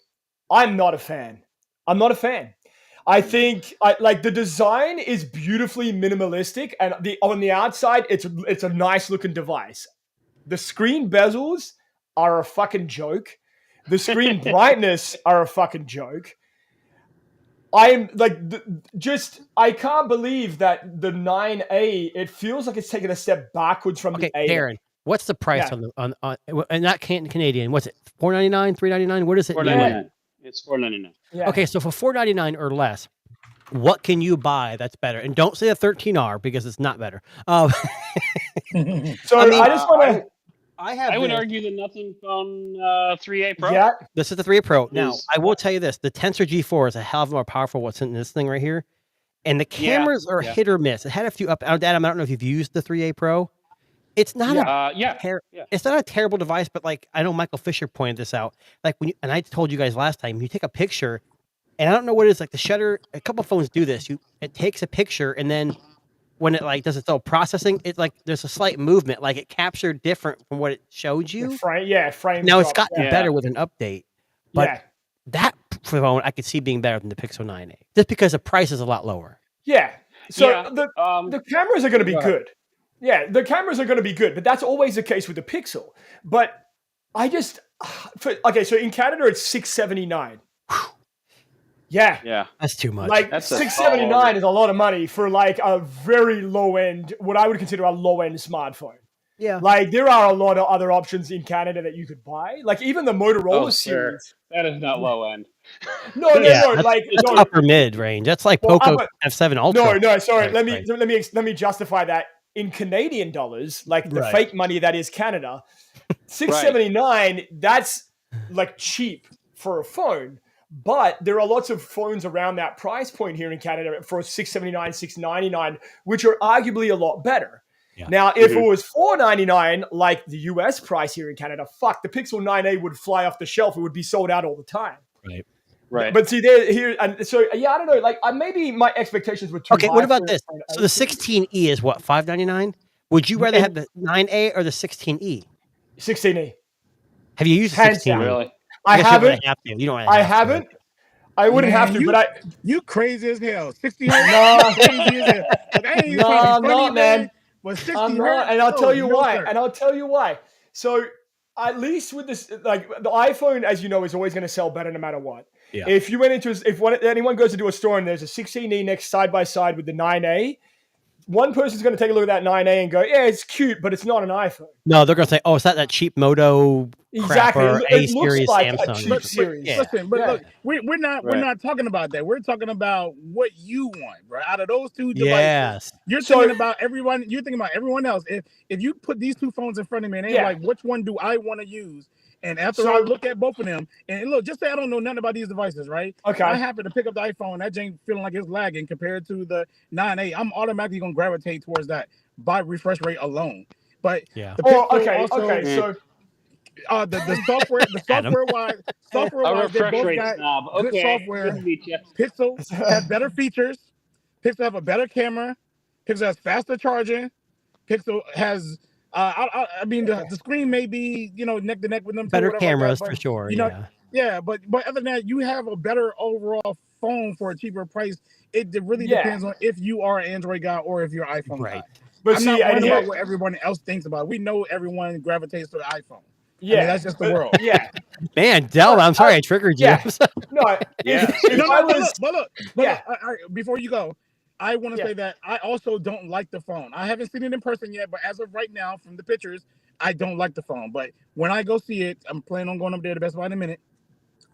Speaker 4: not a fan. I'm not a fan. I think like the design is beautifully minimalistic, and on the outside, it's a nice looking device. The screen bezels are a fucking joke. The screen brightness are a fucking joke. I'm like, I can't believe that the 9A, it feels like it's taken a step backwards from the 8.
Speaker 6: Darren, what's the price on and not Canadian? What's it? $4.99, $3.99? What is it?
Speaker 5: $4.99. It's $4.99.
Speaker 4: Yeah.
Speaker 6: Okay, so for $4.99 or less, what can you buy that's better? And don't say a 13R because it's not better.
Speaker 4: So I just want to.
Speaker 5: I would argue the Nothing Phone 3A Pro.
Speaker 4: Yeah.
Speaker 6: This is the 3A Pro. Now, I will tell you this. The Tensor G4 is a hell of more powerful what's in this thing right here. And the cameras are hit or miss. It had a few up. Adam, I don't know if you've used the 3A Pro. It's not it's not a terrible device, but like I know Michael Fisher pointed this out. Like and I told you guys last time, you take a picture, and I don't know what it is, like the shutter, a couple phones do this. It takes a picture, and then when it like does its own processing, it's like there's a slight movement, like it captured different from what it showed you.
Speaker 4: Frame.
Speaker 6: Now it's gotten better with an update, but that phone I could see being better than the Pixel 9a, just because the price is a lot lower.
Speaker 4: Yeah. So the cameras are going to be good. Yeah, the cameras are going to be good, but that's always the case with the Pixel. But I just so in Canada it's $679. Yeah,
Speaker 6: that's too much.
Speaker 4: Like
Speaker 5: that's
Speaker 4: $679 is a lot of money for like a very low end, what I would consider a low end smartphone.
Speaker 6: Yeah,
Speaker 4: like there are a lot of other options in Canada that you could buy. Like even the Motorola series.
Speaker 5: That is not low end.
Speaker 4: No, like
Speaker 6: upper mid range. That's like Poco F7 Ultra.
Speaker 4: No, sorry. Let me justify that in Canadian dollars, like the fake money that is Canada. $679. That's like cheap for a phone. But there are lots of phones around that price point here in Canada for $679, $699, which are arguably a lot better. Yeah. Now, if it was $499, like the US price here in Canada, the Pixel 9a would fly off the shelf. It would be sold out all the time.
Speaker 5: Right.
Speaker 4: But see, I don't know. Like maybe my expectations were too high.
Speaker 6: Okay, what about this? So the 16E is what, $599? Would you rather have the 9A or the 16E?
Speaker 4: 16E.
Speaker 6: Have you used the 16E?
Speaker 5: Really?
Speaker 4: I haven't.
Speaker 6: You don't.
Speaker 4: I haven't. I wouldn't have to, but
Speaker 8: you crazy as hell. 60 hertz. Crazy as hell. Like,
Speaker 4: I'm not, man.
Speaker 8: But 60
Speaker 4: I'm
Speaker 8: hertz,
Speaker 4: not, and I'll tell you why.
Speaker 8: Sir.
Speaker 4: And I'll tell you why. So at least with this, like the iPhone, as you know, is always going to sell better no matter what. Yeah. If you went into, anyone goes to a store and there's a 16E next side by side with the 9A, one person's going to take a look at that 9A and go, yeah, it's cute, but it's not an iPhone.
Speaker 6: No, they're going to say, oh, it's not that cheap Moto crapper A series
Speaker 4: like
Speaker 6: Samsung.
Speaker 8: Look, we're not talking about that. We're talking about what you want, bro. Out of those two devices, you're thinking about everyone. You're thinking about everyone else. If you put these two phones in front of me and they're like, which one do I want to use? And after I look at both of them, and look, just say I don't know nothing about these devices, right? Okay. I happen to pick up the iPhone. That ain't feeling like it's lagging compared to the 9A. I'm automatically going to gravitate towards that by refresh rate alone. But the software-wise, they both got good software. Pixel has better features. Pixel have a better camera. Pixel has faster charging. Pixel has... I mean, the screen may be, neck to neck with them.
Speaker 6: Better cameras for sure.
Speaker 8: But other than that, you have a better overall phone for a cheaper price. It really depends on if you are an Android guy or if you're an iPhone guy. But I'm not worried about what everyone else thinks about it. We know everyone gravitates to the iPhone. Yeah, I mean, that's just the world.
Speaker 4: Yeah,
Speaker 6: man, Del, I'm sorry I triggered you.
Speaker 4: Yeah. No,
Speaker 8: But look, before you go, I want to
Speaker 4: Yeah.
Speaker 8: say that I also don't like the phone. I haven't seen it in person yet, but as of right now, from the pictures, I don't like the phone. But when I go see it, I'm planning on going up there to Best Buy in a minute.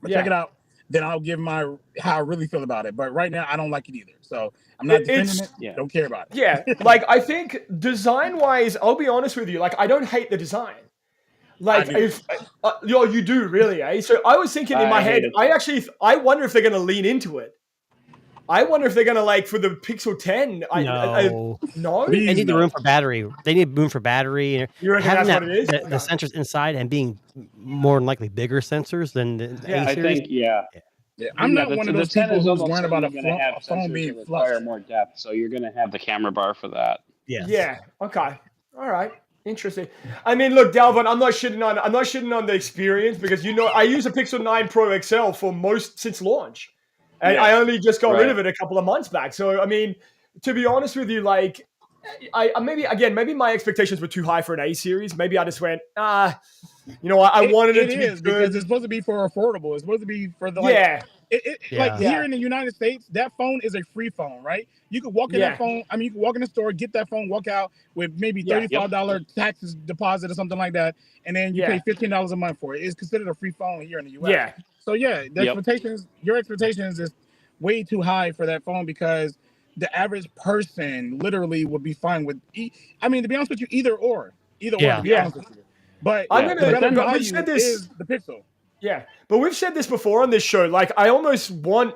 Speaker 8: But check
Speaker 4: Yeah.
Speaker 8: it out. Then I'll give my how I really feel about it. But right now, I don't like it either. So I'm not defending
Speaker 4: It's
Speaker 8: it.
Speaker 5: Yeah.
Speaker 8: Don't care about it.
Speaker 4: yeah, like I think design wise, I'll be honest with you, like I don't hate the design. Like
Speaker 8: do.
Speaker 4: if you do really, eh? So I was thinking in my
Speaker 5: I
Speaker 4: head,
Speaker 5: hate it.
Speaker 4: I wonder if they're gonna lean into it. I wonder if they're gonna like for the Pixel 10.
Speaker 6: No.
Speaker 4: No,
Speaker 8: Please,
Speaker 6: They need the
Speaker 8: no.
Speaker 6: room for battery. They need room for battery. And
Speaker 4: you reckon
Speaker 6: having
Speaker 4: that's
Speaker 6: that,
Speaker 4: what it is?
Speaker 6: the sensors inside and being more than likely bigger sensors than the
Speaker 4: Yeah,
Speaker 6: A
Speaker 5: I
Speaker 6: series.
Speaker 5: think, yeah.
Speaker 8: Yeah, I'm not
Speaker 5: the-
Speaker 8: one of
Speaker 5: the
Speaker 8: those
Speaker 5: 10
Speaker 8: people
Speaker 5: is
Speaker 8: who's
Speaker 5: almost
Speaker 8: worrying about a
Speaker 5: certainly gonna have
Speaker 8: phone
Speaker 5: sensors
Speaker 8: being
Speaker 5: that require
Speaker 8: flush.
Speaker 5: more depth, so you're going to have the camera bar for that.
Speaker 6: Yes.
Speaker 4: Yeah. Okay. All right. Interesting. I mean, look, Dalvin, I'm not shitting on the experience because I use a Pixel 9 Pro XL for since launch. And
Speaker 5: Yeah.
Speaker 4: I only just got rid
Speaker 5: Right.
Speaker 4: of it a couple of months back. So I mean, to be honest with you, like I maybe my expectations were too high for an A series. Maybe I just went, I wanted it to
Speaker 8: is
Speaker 4: be
Speaker 8: because
Speaker 4: good.
Speaker 8: it's supposed to be for affordable. It's supposed to be for the
Speaker 4: Yeah.
Speaker 8: like
Speaker 4: Yeah.
Speaker 8: here in the United States, that phone is a free phone, right? You could walk in
Speaker 4: Yeah.
Speaker 8: that phone. I mean, you could walk in the store, get that phone, walk out with maybe
Speaker 4: Yeah.
Speaker 8: $35 taxes deposit or something like that, and then you
Speaker 4: Yeah.
Speaker 8: pay $15 a month for it. It's considered a free phone here in the US.
Speaker 4: Yeah.
Speaker 8: So yeah, your expectations is way too high for that phone because the average person literally would be fine with. I mean, to be honest with you, either or.
Speaker 6: Yeah.
Speaker 8: To be
Speaker 4: Yeah.
Speaker 8: honest with you. But
Speaker 4: I'm
Speaker 8: the
Speaker 4: gonna-
Speaker 8: better
Speaker 4: but we
Speaker 8: value
Speaker 4: said this-
Speaker 8: is the Pixel.
Speaker 4: Yeah. But we've said this before on this show. Like, I almost want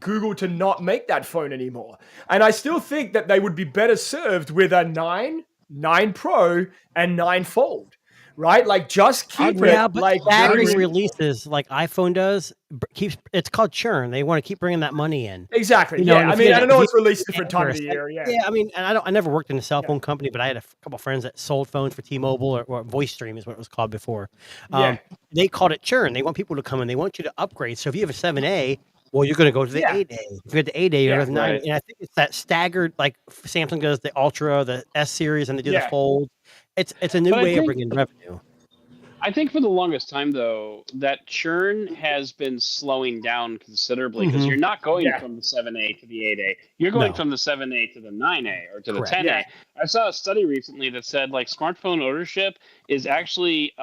Speaker 4: Google to not make that phone anymore. And I still think that they would be better served with a 9 Pro, and 9 Fold. Right? Like, just keep it
Speaker 6: Yeah, but
Speaker 4: like
Speaker 6: staggering
Speaker 4: very-
Speaker 6: releases like iPhone does keeps. It's called churn. They want to keep bringing that money in.
Speaker 4: Exactly.
Speaker 6: You know,
Speaker 4: Yeah.
Speaker 6: and
Speaker 4: I
Speaker 6: if
Speaker 4: mean,
Speaker 6: you-
Speaker 4: I don't know
Speaker 6: if
Speaker 4: it's released
Speaker 6: you-
Speaker 4: different time of the year. Yeah.
Speaker 6: Yeah, I mean, and I never worked in a cell phone company, but I had a couple friends that sold phones for T-Mobile or VoiceStream is what it was called before.
Speaker 4: Yeah.
Speaker 6: They called it churn. They want people to come in. They want you to upgrade. So if you have a 7A, well, you're going to go to the
Speaker 4: Yeah.
Speaker 6: 8A. If you have the 8A, you're
Speaker 4: Yeah,
Speaker 6: going to the 9.
Speaker 5: right.
Speaker 6: And I think it's that staggered, like Samsung does the Ultra, the S series, and they do
Speaker 4: Yeah.
Speaker 6: the Fold. It's a new
Speaker 5: But I
Speaker 6: way of
Speaker 5: think-
Speaker 6: bringing revenue.
Speaker 5: I think for the longest time, though, that churn has been slowing down considerably because
Speaker 6: Mhm.
Speaker 5: you're not going
Speaker 4: Yeah.
Speaker 5: from the 7A to the 8A. You're going
Speaker 6: No.
Speaker 5: from the 7A to the 9A or to the
Speaker 6: Correct.
Speaker 5: 10A. I saw a study recently that said like smartphone ownership is actually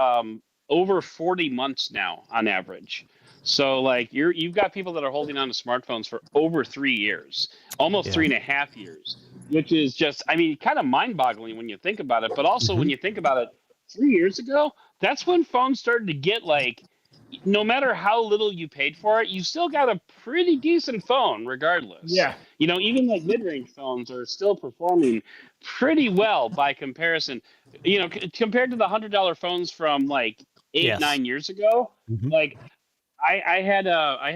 Speaker 5: over 40 months now on average. So like you've got people that are holding on to smartphones for over 3 years, almost
Speaker 6: Yeah.
Speaker 5: 3.5 years, which is just, I mean, kind of mind-boggling when you think about it. But also when you think about it, 3 years ago, that's when phones started to get like, no matter how little you paid for it, you still got a pretty decent phone regardless.
Speaker 4: Yeah.
Speaker 5: You know, even like mid-range phones are still performing pretty well by comparison. You know, compared to the $100 phones from like 8-9 years ago,
Speaker 6: Mhm.
Speaker 5: like I had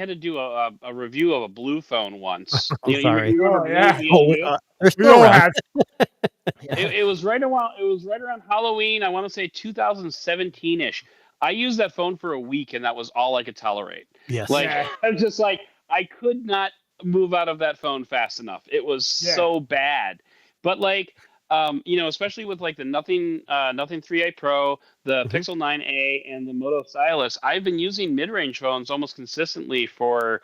Speaker 5: to do a review of a blue phone once.
Speaker 6: I'm sorry.
Speaker 5: You remember
Speaker 4: Oh, yeah.
Speaker 5: Blue,
Speaker 6: Oh,
Speaker 5: BLU?
Speaker 6: they're
Speaker 4: We
Speaker 6: still
Speaker 4: all
Speaker 6: around.
Speaker 4: have.
Speaker 5: It was right around Halloween. I want to say 2017-ish. I used that phone for a week, and that was all I could tolerate.
Speaker 6: Yes.
Speaker 5: Like
Speaker 4: Yeah.
Speaker 5: I'm just like I could not move out of that phone fast enough. It was
Speaker 4: Yeah.
Speaker 5: so bad. But like especially with like the Nothing 3A Pro, the Pixel 9A, and the Moto Stylus, I've been using mid-range phones almost consistently for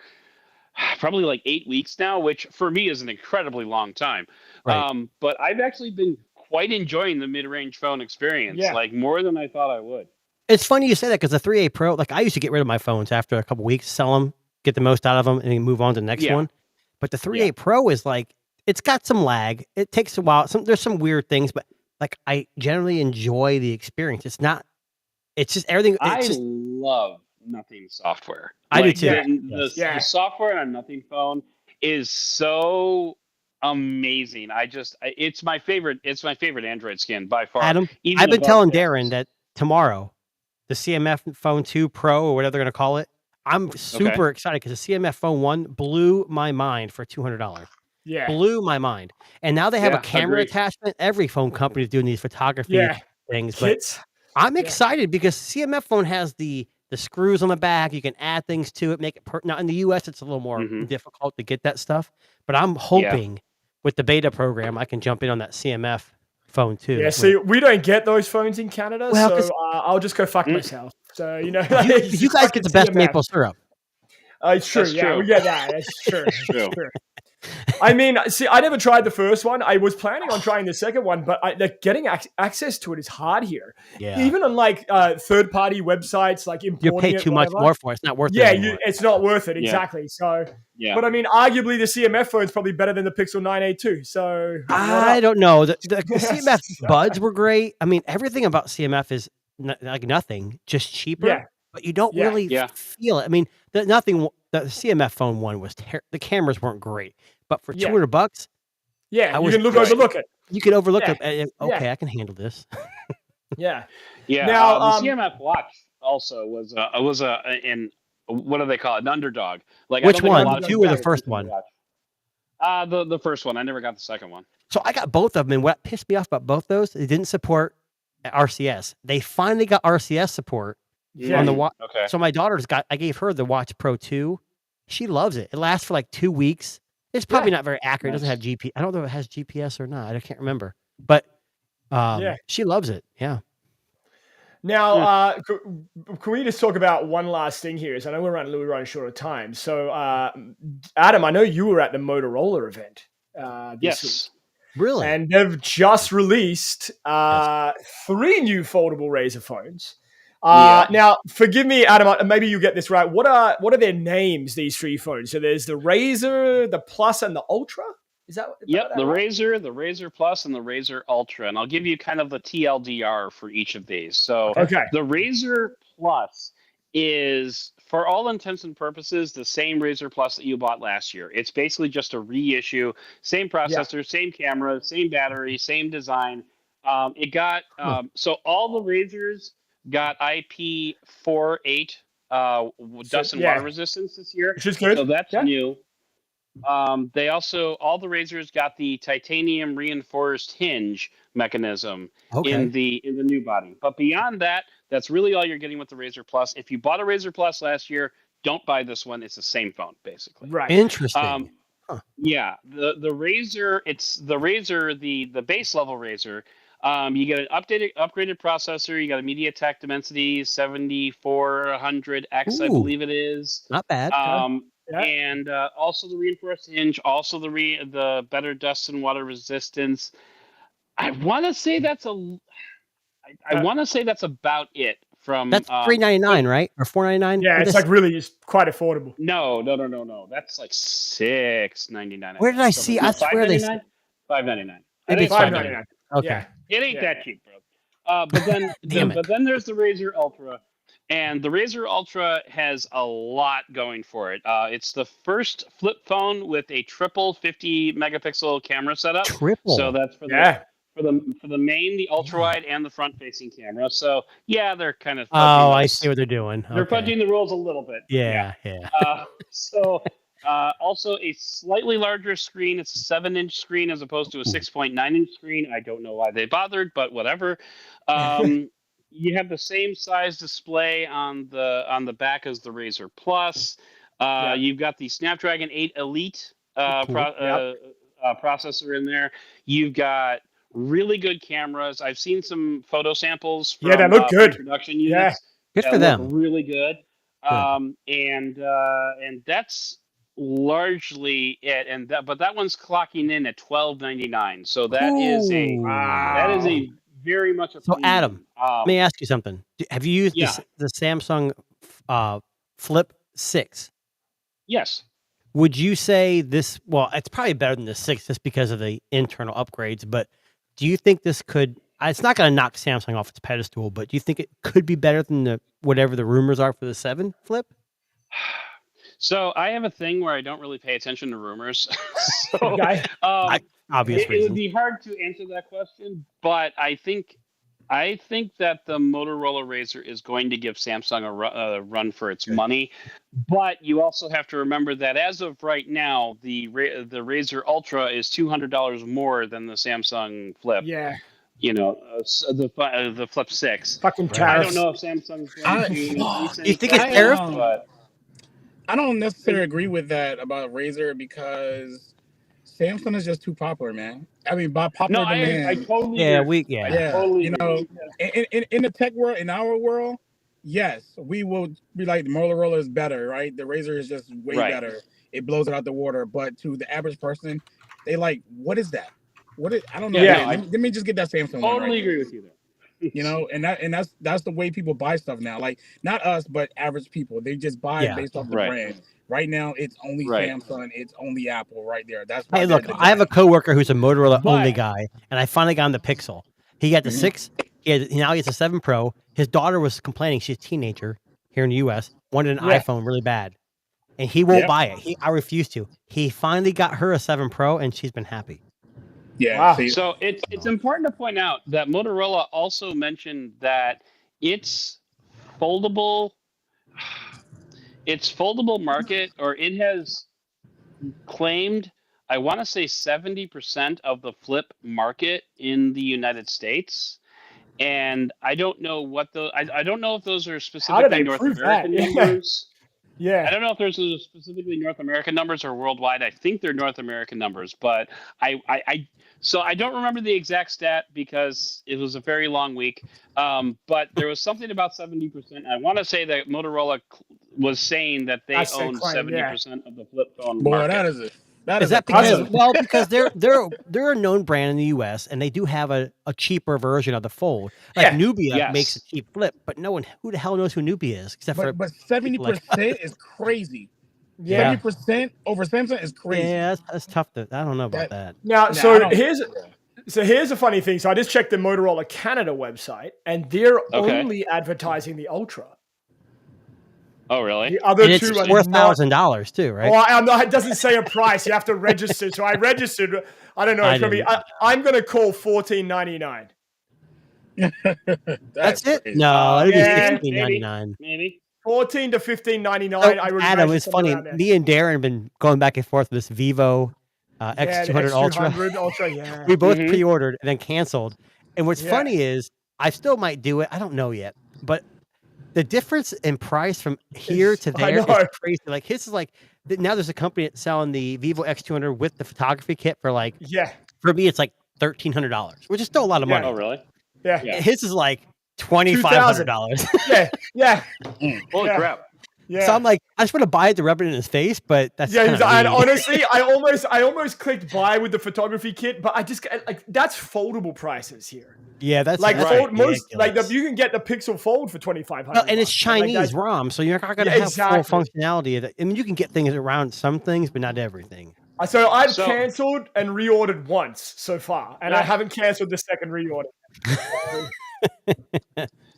Speaker 5: probably like 8 weeks now, which for me is an incredibly long time.
Speaker 6: Right.
Speaker 5: But I've actually been quite enjoying the mid-range phone experience,
Speaker 4: Yeah.
Speaker 5: like more than I thought I would.
Speaker 6: It's funny you say that because the 3A Pro, like I used to get rid of my phones after a couple weeks, sell them, get the most out of them, and then move on to the next
Speaker 5: Yeah.
Speaker 6: one. But the 3A Pro is like, it's got some lag. It takes a while. There's some weird things, but like I generally enjoy the experience. It's just everything.
Speaker 5: I
Speaker 6: It's just,
Speaker 5: love Nothing software.
Speaker 6: I do
Speaker 5: Like,
Speaker 6: too.
Speaker 5: The software on Nothing phone is so amazing. It's my favorite. It's my favorite Android skin by far.
Speaker 6: Adam,
Speaker 5: even
Speaker 6: I've been
Speaker 5: above
Speaker 6: telling
Speaker 5: Samsung.
Speaker 6: Darren that tomorrow, the CMF Phone 2 Pro or whatever they're going to call it, I'm super excited because the CMF Phone 1 blew my mind for $200.
Speaker 4: Yeah.
Speaker 6: Blew my mind. And now they have a
Speaker 5: Yeah,
Speaker 6: camera
Speaker 5: agreed.
Speaker 6: attachment. Every phone company is doing these photography
Speaker 4: Yeah.
Speaker 6: things. But
Speaker 4: Kits.
Speaker 6: I'm
Speaker 4: Yeah.
Speaker 6: excited because CMF Phone has the screws on the back. You can add things to it, make it now in the US it's a little more
Speaker 5: Mhm.
Speaker 6: difficult to get that stuff. But I'm hoping with the beta program I can jump in on that CMF Phone too.
Speaker 4: Yeah, see, we don't get those phones in Canada,
Speaker 6: Well,
Speaker 4: so
Speaker 6: 'cause-
Speaker 4: I'll just go fuck
Speaker 5: Mm.
Speaker 4: myself. So, you know,
Speaker 6: you guys get the best maple syrup.
Speaker 4: It's true.
Speaker 5: That's
Speaker 4: Yeah,
Speaker 5: true.
Speaker 4: we get that. That's true.
Speaker 5: true.
Speaker 4: True. I mean, see, I never tried the first one. I was planning on trying the second one, but getting access to it is hard here.
Speaker 6: Yeah.
Speaker 4: Even on like third-party websites, like
Speaker 6: You
Speaker 4: importing
Speaker 6: pay
Speaker 4: it,
Speaker 6: too much
Speaker 4: whatever.
Speaker 6: more for it. It's not worth it
Speaker 4: Yeah,
Speaker 6: anymore.
Speaker 4: it's not worth it.
Speaker 5: Yeah.
Speaker 4: Exactly. So,
Speaker 5: Yeah.
Speaker 4: but I mean, arguably the CMF phone is probably better than the Pixel 9a too. So
Speaker 6: I don't know. The CMF buds were great. I mean, everything about CMF is like nothing, just cheaper.
Speaker 4: Yeah.
Speaker 6: But you don't
Speaker 4: Yeah.
Speaker 6: really
Speaker 5: Yeah.
Speaker 6: feel it. I mean, the CMF phone one was the cameras weren't great, but for
Speaker 4: Yeah.
Speaker 6: $200,
Speaker 4: Yeah,
Speaker 6: I
Speaker 4: you
Speaker 6: was
Speaker 4: can
Speaker 6: great.
Speaker 4: overlook it.
Speaker 6: you could overlook
Speaker 4: Yeah.
Speaker 6: it. And, okay, I can handle this.
Speaker 4: Yeah.
Speaker 5: Yeah.
Speaker 4: Now,
Speaker 5: the CMF Watch also was in what do they call it? An underdog. Like
Speaker 6: Which
Speaker 5: I don't think a
Speaker 6: one?
Speaker 5: lot
Speaker 6: The
Speaker 5: of
Speaker 6: 2 or the
Speaker 5: people
Speaker 6: first
Speaker 5: use
Speaker 6: one?
Speaker 5: Watch. The first one. I never got the second one.
Speaker 6: So I got both of them, and what pissed me off about both those, they didn't support RCS. They finally got RCS support
Speaker 4: Yeah.
Speaker 6: on the watch.
Speaker 5: Okay.
Speaker 6: So my daughter's got. I gave her the Watch Pro 2. She loves it. It lasts for like 2 weeks. It's probably not very accurate. It doesn't have GPS. I don't know if it has GPS or not. I can't remember. But she loves it. Yeah.
Speaker 4: Now, can we just talk about one last thing here? Is I know we're running short of time. So, Adam, I know you were at the Motorola event this week.
Speaker 5: Yes.
Speaker 6: Really?
Speaker 4: And they've just released 3 new foldable Razer phones. Now, forgive me, Adam. Maybe you get this right. What are their names? These 3 phones. So there's the Razer, the Plus, and the Ultra. Is that?
Speaker 5: Yep, the
Speaker 4: right?
Speaker 5: Razer Plus, and the Razer Ultra, and I'll give you kind of the TLDR for each of these. So,
Speaker 4: Okay.
Speaker 5: the Razer Plus is, for all intents and purposes, the same Razer Plus that you bought last year. It's basically just a reissue, same processor, same camera, same battery, same design. It got so all the Razers got IP48 dust and water resistance this year.
Speaker 4: Which is good.
Speaker 5: So that's new. They also, all the Razers got the titanium reinforced hinge mechanism in the new body. But beyond that, that's really all you're getting with the Razer Plus. If you bought a Razer Plus last year, don't buy this one. It's the same phone, basically.
Speaker 4: Right.
Speaker 6: Interesting.
Speaker 5: Yeah, the Razer, it's the Razer, the base level Razer. You get an upgraded processor. You got a MediaTek Dimensity 7400X, I believe it is.
Speaker 6: Not bad.
Speaker 5: And also the reinforced hinge, also the better dust and water resistance. I want to say that's about it. From
Speaker 6: That's $399, right? Or $499?
Speaker 4: Yeah, it's like really just quite affordable.
Speaker 5: No. That's like $699.
Speaker 6: Where did I see? I swear they said
Speaker 5: $599.
Speaker 6: maybe it's
Speaker 4: $599.
Speaker 6: Okay.
Speaker 4: Yeah.
Speaker 5: It ain't that cheap, bro. But then, but then there's the Razer Ultra, and the Razer Ultra has a lot going for it. It's the first flip phone with a triple 50 megapixel camera setup.
Speaker 6: Triple.
Speaker 5: So that's for the main, the ultra wide, and the front facing camera. So yeah, they're kind of.
Speaker 6: I see what they're doing.
Speaker 5: They're fudging the rules a little bit.
Speaker 6: Yeah.
Speaker 5: So also a slightly larger screen. It's a 7-inch screen as opposed to a 6.9-inch screen. I don't know why they bothered, but whatever. You have the same size display on the back as the Razer Plus. You've got the Snapdragon 8 Elite processor in there. You've got really good cameras. I've seen some photo samples from
Speaker 4: they look good.
Speaker 5: Production units.
Speaker 6: Good for them.
Speaker 5: Really good. And that's largely it. But that one's clocking in at $12.99. So that is a very much a
Speaker 6: So
Speaker 5: premium.
Speaker 6: Adam, let me ask you something. Have you used the Samsung Flip 6?
Speaker 5: Yes.
Speaker 6: Would you say this? Well, it's probably better than the 6 just because of the internal upgrades. But do you think this could? It's not going to knock Samsung off its pedestal, but do you think it could be better than whatever the rumors are for the 7 Flip?
Speaker 5: So I have a thing where I don't really pay attention to rumors. So,
Speaker 6: obvious
Speaker 5: it
Speaker 6: reasons.
Speaker 5: would be hard to answer that question, but I think that the Motorola Razer is going to give Samsung a run for its money. But you also have to remember that as of right now, the Razer Ultra is $200 more than the Samsung Flip.
Speaker 4: Yeah.
Speaker 5: You know, the Flip 6.
Speaker 4: Fucking
Speaker 5: I
Speaker 4: tariffs.
Speaker 5: don't know if Samsung's going to do
Speaker 6: you think it's tariff?
Speaker 8: I don't necessarily agree with that about Razer because Samsung is just too popular, man. I mean, by popular demand.
Speaker 5: I totally
Speaker 6: Yeah,
Speaker 5: agree.
Speaker 8: Yeah,
Speaker 5: totally
Speaker 8: you know, in the tech world, in our world, yes, we will be like the Motorola is better, right? The Razor is just way
Speaker 5: Right.
Speaker 8: better. It blows it out the water. But to the average person, they like, what is that? What is? I don't know.
Speaker 5: Yeah,
Speaker 8: man.
Speaker 5: no,
Speaker 8: Let me just get that Samsung one
Speaker 5: Totally
Speaker 8: right
Speaker 5: agree
Speaker 8: there.
Speaker 5: with you there.
Speaker 8: You know, and that's the way people buy stuff now. Like not us, but average people. They just buy
Speaker 6: Yeah.
Speaker 8: it based off the
Speaker 5: Right.
Speaker 8: brand. Right now, it's only
Speaker 5: Right.
Speaker 8: Samsung. It's only Apple right there. That's why
Speaker 6: Hey,
Speaker 8: they're
Speaker 6: look,
Speaker 8: the
Speaker 6: I have a
Speaker 8: giant.
Speaker 6: coworker who's a Motorola only
Speaker 8: But
Speaker 6: guy, and I finally got him the Pixel. He got the
Speaker 8: Mhm.
Speaker 6: 6. Now he has a 7 Pro. His daughter was complaining. She's a teenager here in the U.S. Wanted an
Speaker 4: Yeah.
Speaker 6: iPhone really bad, and he won't
Speaker 8: Yep.
Speaker 6: buy it. I refused to. He finally got her a 7 Pro, and she's been happy.
Speaker 8: yeah,
Speaker 4: Wow.
Speaker 8: see,
Speaker 5: So it's important to point out that Motorola also mentioned that its foldable market, or it has claimed, I want to say 70% of the flip market in the United States. And I don't know what I don't know if those are
Speaker 4: How do
Speaker 5: specifically
Speaker 4: they
Speaker 5: North
Speaker 4: prove that?
Speaker 5: American
Speaker 4: Yeah.
Speaker 5: numbers. I
Speaker 4: Yeah.
Speaker 5: don't know if those are specifically North American numbers or worldwide. I think they're North American numbers, but so I don't remember the exact stat because it was a very long week. But there was something about 70%. I want to say that Motorola was saying that they
Speaker 4: That's their
Speaker 5: own
Speaker 4: claim, yeah.
Speaker 5: 70% of the flip phone
Speaker 8: boy,
Speaker 5: market.
Speaker 8: that is a
Speaker 6: Is that because they're a known brand in the U.S. and they do have a cheaper version of the Fold. Like
Speaker 4: Yeah.
Speaker 6: Nubia
Speaker 5: Yes.
Speaker 6: makes a cheap flip, but who the hell knows who Nubia is except for
Speaker 8: but 70% is crazy.
Speaker 4: Yeah.
Speaker 8: 70% over Samsung is crazy.
Speaker 6: yeah, that's tough to. I don't know about that.
Speaker 4: Now,
Speaker 8: Nah, I
Speaker 4: so
Speaker 8: don't-
Speaker 4: here's a funny thing. So I just checked the Motorola Canada website, and they're
Speaker 5: Okay.
Speaker 4: only advertising the Ultra.
Speaker 5: Oh, really?
Speaker 4: The other
Speaker 6: And it's
Speaker 4: two are not.
Speaker 6: $4,000 too, right?
Speaker 4: Oh, I'm not, it doesn't say a price. You have to register. So I registered. I don't know.
Speaker 6: I
Speaker 4: It's gonna be.
Speaker 6: didn't.
Speaker 4: I'm gonna call $14.99.
Speaker 6: That's it.
Speaker 8: crazy.
Speaker 6: No, it'd
Speaker 4: Yeah,
Speaker 6: be $16.99.
Speaker 5: Maybe.
Speaker 4: 14 to 15.99.
Speaker 6: So,
Speaker 4: I would
Speaker 6: Adam, it's
Speaker 4: register
Speaker 6: funny.
Speaker 4: around there.
Speaker 6: Me and Darren have been going back and forth with this Vivo
Speaker 4: Yeah, the
Speaker 6: X200 Ultra.
Speaker 4: X200 Ultra. Yeah.
Speaker 6: We both
Speaker 5: Mhm.
Speaker 6: pre-ordered and then canceled. And what's
Speaker 4: Yeah.
Speaker 6: funny is I still might do it. I don't know yet, but the difference in price from here to
Speaker 4: I
Speaker 6: there
Speaker 4: know.
Speaker 6: is crazy. Like his is like now there's a company that's selling the Vivo X200 with the photography kit for like
Speaker 4: Yeah.
Speaker 6: for me it's like $1,300, which is still a lot of
Speaker 4: Yeah.
Speaker 6: money.
Speaker 5: Oh, really?
Speaker 4: Yeah.
Speaker 5: Yeah.
Speaker 6: His is like $2,500.
Speaker 4: Yeah. Yeah.
Speaker 5: Holy
Speaker 4: Yeah.
Speaker 5: crap.
Speaker 4: Yeah.
Speaker 6: So I'm like, I just want to buy it to rub it in his face, but that's
Speaker 4: Yeah,
Speaker 6: kinda
Speaker 4: and
Speaker 6: mean.
Speaker 4: honestly, I almost clicked buy with the photography kit, but I just like that's foldable prices here.
Speaker 6: Yeah, that's
Speaker 4: Like
Speaker 6: that's
Speaker 4: fold, most like
Speaker 6: ridiculous.
Speaker 4: you can get the Pixel Fold for $2,500.
Speaker 6: Well, and it's
Speaker 4: Like,
Speaker 6: Chinese
Speaker 4: that's-
Speaker 6: ROM, so you're not going to
Speaker 4: Yeah,
Speaker 6: have
Speaker 4: exactly.
Speaker 6: full functionality. Of that. I mean, you can get things around some things, but not everything.
Speaker 4: So I've
Speaker 5: So-
Speaker 4: cancelled and reordered once so far, and I
Speaker 5: Yeah.
Speaker 4: haven't cancelled the second reorder.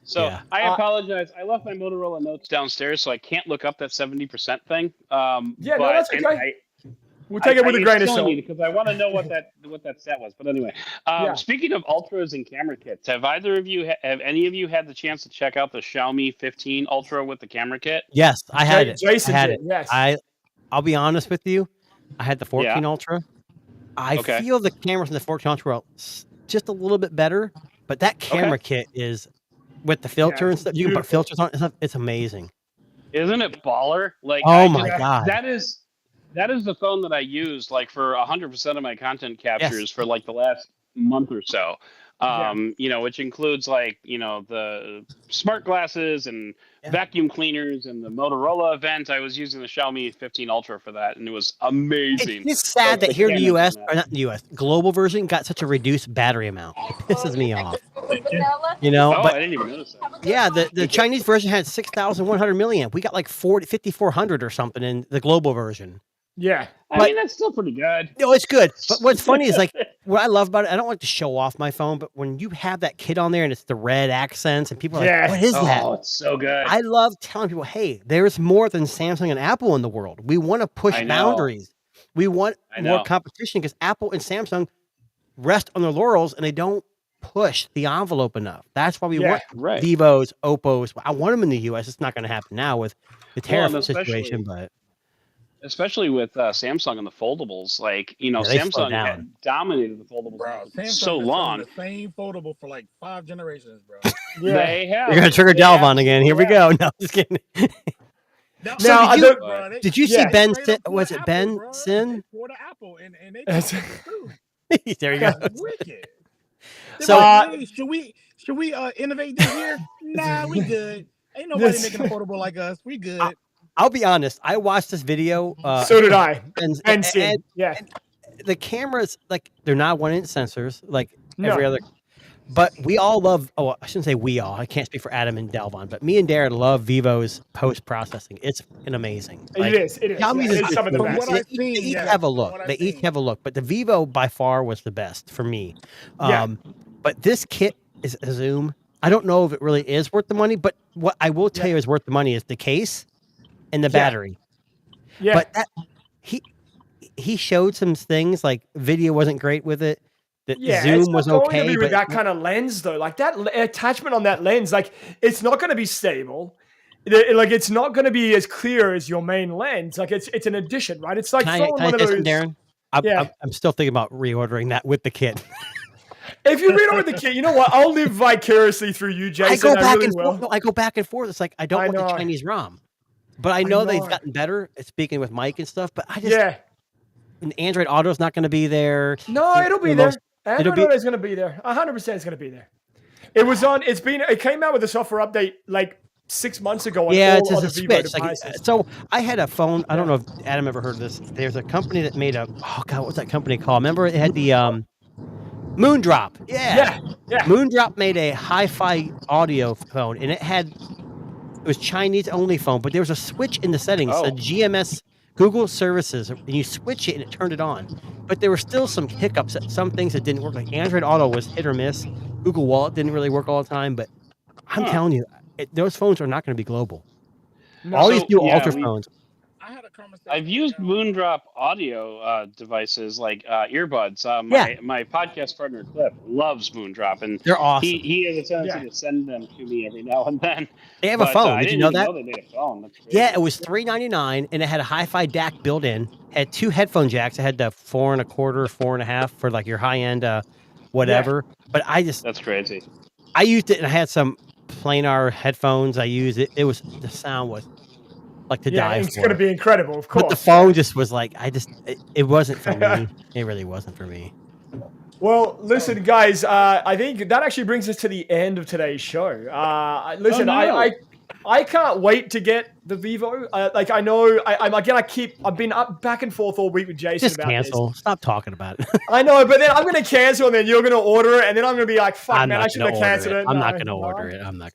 Speaker 5: So
Speaker 6: Yeah.
Speaker 5: I apologize. I left my Motorola notes downstairs, so I can't look up that 70% thing.
Speaker 4: Yeah, no,
Speaker 5: but-
Speaker 4: that's
Speaker 5: and
Speaker 4: okay. We'll take it with a
Speaker 5: it's
Speaker 4: grain of
Speaker 5: killing
Speaker 4: salt.
Speaker 5: me because I want to know what that stat was. But anyway,
Speaker 4: Yeah.
Speaker 5: speaking of Ultras and camera kits, have any of you had the chance to check out the Xiaomi 15 Ultra with the camera kit?
Speaker 6: Yes, I had it.
Speaker 4: Jason
Speaker 6: I had
Speaker 4: did,
Speaker 6: it.
Speaker 4: yes.
Speaker 6: I'll be honest with you. I had the 14 Ultra. I
Speaker 5: Okay.
Speaker 6: feel the cameras in the 14 Ultra are just a little bit better, but that camera kit is with the filter and stuff. You can put
Speaker 4: beautiful.
Speaker 6: filters on it. and stuff, it's amazing.
Speaker 5: Isn't it baller? Like,
Speaker 6: Oh my
Speaker 4: Yeah.
Speaker 6: god!
Speaker 5: that is the phone that I use like for 100% of my content captures for like the last month or so. Which includes like, the smart glasses and vacuum cleaners and the Motorola event. I was using the Xiaomi 15 Ultra for that, and it was amazing.
Speaker 6: It's just sad
Speaker 5: But
Speaker 6: that here in the
Speaker 5: cameras
Speaker 6: U.S.
Speaker 5: on
Speaker 6: or not in the U.S. global version got such a reduced battery amount. It pisses me off. You know,
Speaker 5: Oh,
Speaker 6: but
Speaker 5: I didn't even notice that.
Speaker 6: yeah, the Chinese version had 6,100 milliamp. We got like 5,400 or something in the global version.
Speaker 4: Yeah.
Speaker 5: I mean, that's still pretty good.
Speaker 6: No, it's good. But what's funny is like what I love about it. I don't like to show off my phone, but when you have that kit on there and it's the red accents and people are
Speaker 4: Yeah.
Speaker 6: like, "What is that?"
Speaker 5: Oh, it's so good.
Speaker 6: I love telling people, "Hey, there's more than Samsung and Apple in the world. We want to push
Speaker 5: I know.
Speaker 6: boundaries. We want
Speaker 5: I
Speaker 6: more
Speaker 5: know.
Speaker 6: competition because Apple and Samsung rest on their laurels and they don't push the envelope enough. That's why we
Speaker 4: Yeah,
Speaker 6: want
Speaker 5: right.
Speaker 6: Vivos, Oppos. I want them in the U.S. It's not going to happen now with the
Speaker 5: Well, and
Speaker 6: tariff situation,
Speaker 5: especially-
Speaker 6: but
Speaker 5: Especially with Samsung and the foldables. Like,
Speaker 6: they slowed
Speaker 5: Samsung
Speaker 6: down.
Speaker 5: had dominated the foldables
Speaker 8: Bro,
Speaker 5: for
Speaker 8: Samsung
Speaker 5: so
Speaker 8: has
Speaker 5: long.
Speaker 8: done the same foldable for like 5 generations, bro.
Speaker 4: Yeah.
Speaker 5: They have.
Speaker 6: you're going to trigger
Speaker 5: They
Speaker 6: Dalvon again. Here we
Speaker 4: yeah.
Speaker 6: go. No, just kidding.
Speaker 8: No,
Speaker 6: So
Speaker 4: Now,
Speaker 6: did you-
Speaker 8: bro, they-
Speaker 6: Did you see
Speaker 4: Yeah.
Speaker 6: Ben?
Speaker 8: straight up
Speaker 6: Was
Speaker 8: for
Speaker 6: it
Speaker 8: Apple,
Speaker 6: Ben
Speaker 8: bro.
Speaker 6: Sin?
Speaker 8: They for the Apple, and they
Speaker 4: Yes.
Speaker 8: fucked it too.
Speaker 6: There you go.
Speaker 8: That's wicked. They
Speaker 6: So-
Speaker 8: were like, "Hey, should we innovate this year? Nah, we good. Ain't nobody
Speaker 4: This-
Speaker 8: making a foldable like us. We good.
Speaker 6: I'll be honest. I watched this video.
Speaker 4: So did I.
Speaker 6: And,
Speaker 4: And Sid. Yeah.
Speaker 6: the cameras, like, they're not 1-inch sensors like
Speaker 4: No.
Speaker 6: every other. But we all love. Oh, I shouldn't say we all. I can't speak for Adam and Delvon, but me and Darren love Vivo's post processing. It's amazing.
Speaker 4: It is. It is.
Speaker 6: Xiaomi's
Speaker 4: Yeah,
Speaker 6: is
Speaker 4: it's
Speaker 6: good
Speaker 4: some of the
Speaker 6: too.
Speaker 8: From
Speaker 4: best.
Speaker 8: what I've
Speaker 6: They
Speaker 8: seen,
Speaker 6: each
Speaker 8: yeah,
Speaker 6: have a
Speaker 8: from
Speaker 6: look.
Speaker 8: what I've
Speaker 6: They each
Speaker 8: seen.
Speaker 6: have a look, but the Vivo by far was the best for me.
Speaker 4: Yeah.
Speaker 6: But this kit is a Zoom. I don't know if it really is worth the money, but what I will tell you is worth the money is the case and the battery.
Speaker 4: Yeah.
Speaker 6: But that, he showed some things like video wasn't great with it. The
Speaker 4: Yeah,
Speaker 6: Zoom
Speaker 4: it's not
Speaker 6: was
Speaker 4: going
Speaker 6: okay,
Speaker 4: to be
Speaker 6: but
Speaker 4: with that kind of lens though. Like that attachment on that lens, like it's not going to be stable. Like it's not going to be as clear as your main lens. Like it's an addition, right? It's like
Speaker 6: can I
Speaker 4: throwing one of
Speaker 6: say
Speaker 4: those.
Speaker 6: something, Darren? I'm still thinking about reordering that with the kit.
Speaker 4: If you read it with the kit, you know what? I'll live vicariously through you, Jason.
Speaker 6: I go back
Speaker 4: really
Speaker 6: and
Speaker 4: will.
Speaker 6: forth. No, I go back and forth. It's like I don't
Speaker 4: I
Speaker 6: want the
Speaker 4: know.
Speaker 6: Chinese ROM, but I know they've
Speaker 4: know.
Speaker 6: gotten better at speaking with Mike and stuff. But I just
Speaker 4: Yeah.
Speaker 6: and Android Auto's not going to be there.
Speaker 4: No, it'll be
Speaker 6: The
Speaker 4: there.
Speaker 6: most-
Speaker 4: Android
Speaker 6: be-
Speaker 4: Auto is going to be there. 100% is going to be there. It was on. It came out with a software update like 6 months ago. On
Speaker 6: Yeah,
Speaker 4: all
Speaker 6: it's
Speaker 4: other
Speaker 6: just a
Speaker 4: Vivo
Speaker 6: switch. Like,
Speaker 4: devices.
Speaker 6: so I had a phone. I don't know if Adam ever heard of this. There's a company that made what's that company called? Remember it had the Moondrop.
Speaker 4: Yeah.
Speaker 6: Moondrop made a hi-fi audio phone, and it was Chinese only phone, but there was a switch in the settings,
Speaker 5: Oh.
Speaker 6: a GMS Google services, and you switch it and it turned it on. But there were still some hiccups, some things that didn't work. Like Android Auto was hit or miss. Google Wallet didn't really work all the time, but I'm telling you, those phones are not going to be global. All these new Ultra phones.
Speaker 8: I had a conversation.
Speaker 5: I've used Moondrop audio devices like earbuds. My podcast partner Cliff loves Moondrop, and
Speaker 6: They're awesome.
Speaker 5: he has a tendency to send them to me every now and then.
Speaker 6: They have a
Speaker 5: But,
Speaker 6: phone.
Speaker 5: I
Speaker 6: Did you
Speaker 5: didn't
Speaker 6: know
Speaker 5: even
Speaker 6: that?
Speaker 5: know they made a phone. That's crazy.
Speaker 6: Yeah, it was $399, and it had a hi-fi DAC built in. Had 2 headphone jacks. It had the 4 1/4, 4 1/2 for like your high-end whatever. But
Speaker 5: That's crazy.
Speaker 6: I used it, and I had some planar headphones. I used it. It was the sound was like to die
Speaker 4: It's
Speaker 6: for.
Speaker 4: going to be incredible, of course.
Speaker 6: But the phone just was like it wasn't for me. It really wasn't for me.
Speaker 4: Well, listen, guys. I think that actually brings us to the end of today's show. Listen,
Speaker 5: Oh, no.
Speaker 4: I can't wait to get the Vivo. Like I know, I've been up back and forth all week with Jason
Speaker 6: Just
Speaker 4: about
Speaker 6: cancel. Stop talking about it.
Speaker 4: this. I know, but then I'm going to cancel, and then you're going to order it, and then I'm going to be like, "Fuck,
Speaker 6: I'm
Speaker 4: man, I
Speaker 6: not
Speaker 4: should
Speaker 6: gonna
Speaker 4: have
Speaker 6: order
Speaker 4: canceled
Speaker 6: it.
Speaker 4: it."
Speaker 6: I'm
Speaker 4: No,
Speaker 6: not going to
Speaker 4: no.
Speaker 6: order it. I'm not.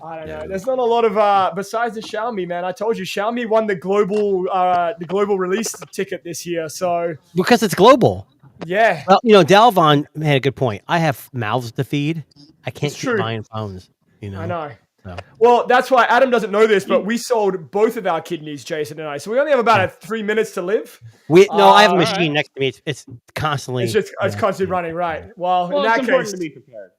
Speaker 4: I don't know.
Speaker 6: No.
Speaker 4: There's not a lot of besides the Xiaomi, man. I told you, Xiaomi won the global release ticket this year. So
Speaker 6: Because it's global.
Speaker 4: yeah,
Speaker 6: Well, Dalvon had a good point. I have mouths to feed. I can't
Speaker 4: It's
Speaker 6: keep
Speaker 4: true.
Speaker 6: buying phones.
Speaker 4: I know.
Speaker 6: So.
Speaker 4: Well, that's why Adam doesn't know this, but we sold both of our kidneys, Jason and I. So we only have about 3 minutes to live.
Speaker 6: I have a
Speaker 4: all
Speaker 6: machine
Speaker 5: right.
Speaker 6: next to me. It's constantly.
Speaker 4: It's constantly running, right? Well, in
Speaker 5: Well,
Speaker 4: that
Speaker 5: it's important
Speaker 4: case,
Speaker 5: to be prepared.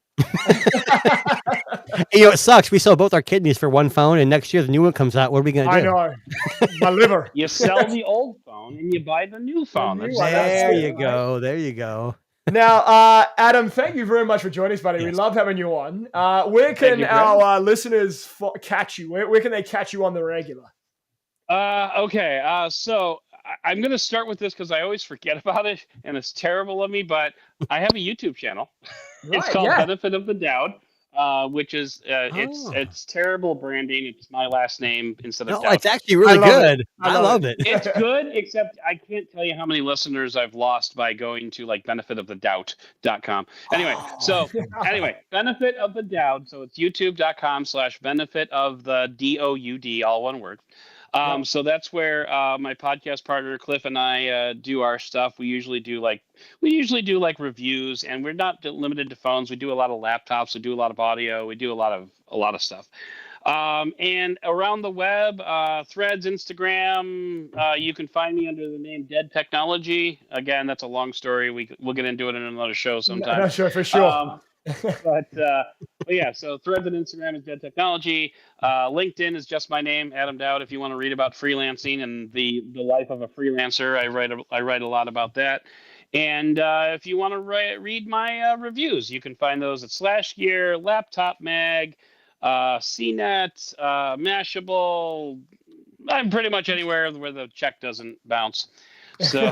Speaker 6: It sucks. We sold both our kidneys for one phone, and next year the new one comes out. What are we gonna do?
Speaker 4: I know my liver.
Speaker 5: You sell the old phone and you buy the new phone.
Speaker 4: new
Speaker 5: That's
Speaker 4: one.
Speaker 6: There
Speaker 4: That's it,
Speaker 6: you
Speaker 4: right?
Speaker 6: go. There you go.
Speaker 4: Now, Adam, thank you very much for joining us, buddy. We
Speaker 6: Yes.
Speaker 4: love having you on. Where can
Speaker 5: you,
Speaker 4: our listeners catch you? Where can they catch you on the regular?
Speaker 5: Okay. So I'm going to start with this because I always forget about it, and it's terrible of me. But I have a YouTube channel. It's
Speaker 4: Right,
Speaker 5: called
Speaker 4: yeah.
Speaker 5: Benefit of the Doubt, which is it's terrible branding. It's my last name instead of
Speaker 6: No,
Speaker 5: Doubt.
Speaker 6: it's actually really
Speaker 4: love it.
Speaker 6: good.
Speaker 4: I
Speaker 6: I
Speaker 4: love
Speaker 6: love it.
Speaker 5: It's good, except I can't tell you how many listeners I've lost by going to like benefitofthedoubt.com. Anyway, benefit of the doubt. So it's youtube.com/benefit of the DOUD, all one word. So that's where my podcast partner Cliff and I do our stuff. We usually do like reviews, and we're not limited to phones. We do a lot of laptops. We do a lot of audio. We do a lot of stuff. And around the web, Threads, Instagram, you can find me under the name Dead Technology. Again, that's a long story. We'll get into it in another show sometime.
Speaker 4: No, sure, for sure.
Speaker 5: But yeah, so Threads and Instagram is Dead Technology. LinkedIn is just my name, Adam Dowd. If you want to read about freelancing and the life of a freelancer, I write a lot about that. And if you want to read my reviews, you can find those at SlashGear, Laptop Mag, CNET, Mashable. I'm pretty much anywhere where the check doesn't bounce. So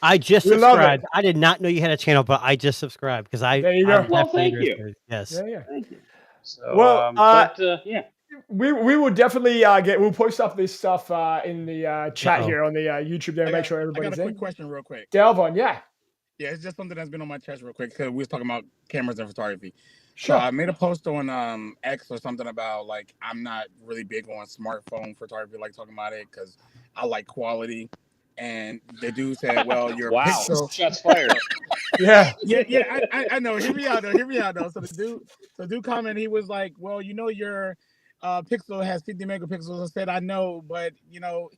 Speaker 6: I just
Speaker 4: We love it.
Speaker 6: subscribed. I did not know you had a channel, but I just subscribed because
Speaker 4: There you go.
Speaker 6: I'm
Speaker 5: Well,
Speaker 6: definitely
Speaker 5: thank you.
Speaker 6: interested. Yes.
Speaker 4: Yeah.
Speaker 5: thank you. So,
Speaker 4: Well,
Speaker 5: yeah.
Speaker 4: we will definitely we'll post up this stuff in the chat here on the YouTube there. Make sure
Speaker 8: I
Speaker 4: everybody's
Speaker 8: got a
Speaker 4: in.
Speaker 8: quick question real quick.
Speaker 4: Delvon, yeah.
Speaker 8: Yeah, it's just something that's been on my chest real quick because we was talking about cameras and photography.
Speaker 4: Sure.
Speaker 8: So I made a post on X or something about like I'm not really big on smartphone photography, like talking about it because I like quality. And the dude said, "Well, your
Speaker 5: Wow,
Speaker 8: pixel."
Speaker 5: shots fired.
Speaker 4: Yeah.
Speaker 8: I know. Hear me out though. So the dude comment. He was like, "Well, you know, your pixel has 50 megapixels." I said, "I know, but you know,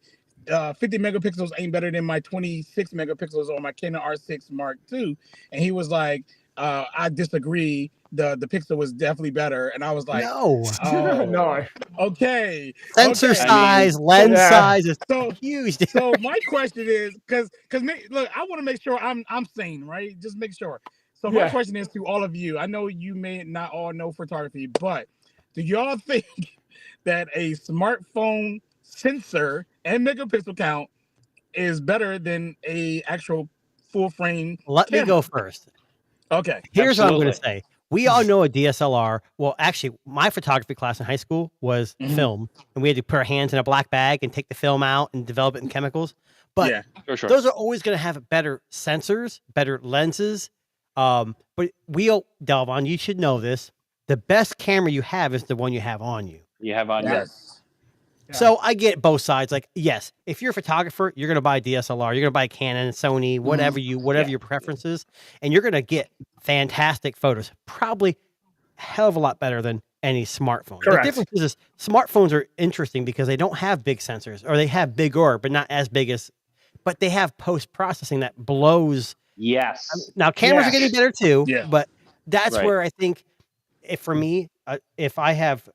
Speaker 8: 50 megapixels ain't better than my 26 megapixels on my Canon R6 Mark II." And he was like, "I disagree. The Pixel was definitely better." And I was like,
Speaker 6: No.
Speaker 8: "Oh,
Speaker 4: No.
Speaker 8: okay."
Speaker 6: Sensor
Speaker 8: Okay.
Speaker 6: size, lens
Speaker 4: Yeah.
Speaker 6: size is
Speaker 8: So
Speaker 6: huge.
Speaker 8: so my question is, because look, I want to make sure I'm sane, right? Just make sure. So my
Speaker 4: Yeah.
Speaker 8: question is to all of you. I know you may not all know photography, but do y'all think that a smartphone sensor and megapixel count is better than a actual full frame
Speaker 6: Let me
Speaker 8: camera?
Speaker 6: go first.
Speaker 8: Okay.
Speaker 6: Here's what I'm going to
Speaker 5: Absolutely.
Speaker 6: say. We all know a DSLR. Well, actually, my photography class in high school was film, and we had to put our hands in a black bag and take the film out and develop it in chemicals. But
Speaker 8: yeah.
Speaker 5: For sure.
Speaker 6: those are always going to have better sensors, better lenses. But Delvon, you should know this. The best camera you have is the one you have on you.
Speaker 5: You have on your
Speaker 8: Yes.
Speaker 4: Yeah.
Speaker 6: So I get both sides. Like, yes, if you're a photographer, you're going to buy a DSLR, you're going to buy Canon, Sony, whatever your preference is, and you're going to get fantastic photos. Probably a hell of a lot better than any smartphone.
Speaker 4: Correct.
Speaker 6: The difference is smartphones are interesting because they don't have big sensors, or they have bigger, but not as big as. But they have post processing that blows.
Speaker 5: yes.
Speaker 6: Now cameras are
Speaker 4: Yes.
Speaker 6: getting better too.
Speaker 8: Yeah.
Speaker 6: But that's
Speaker 5: Right.
Speaker 6: where I think, for me, if I have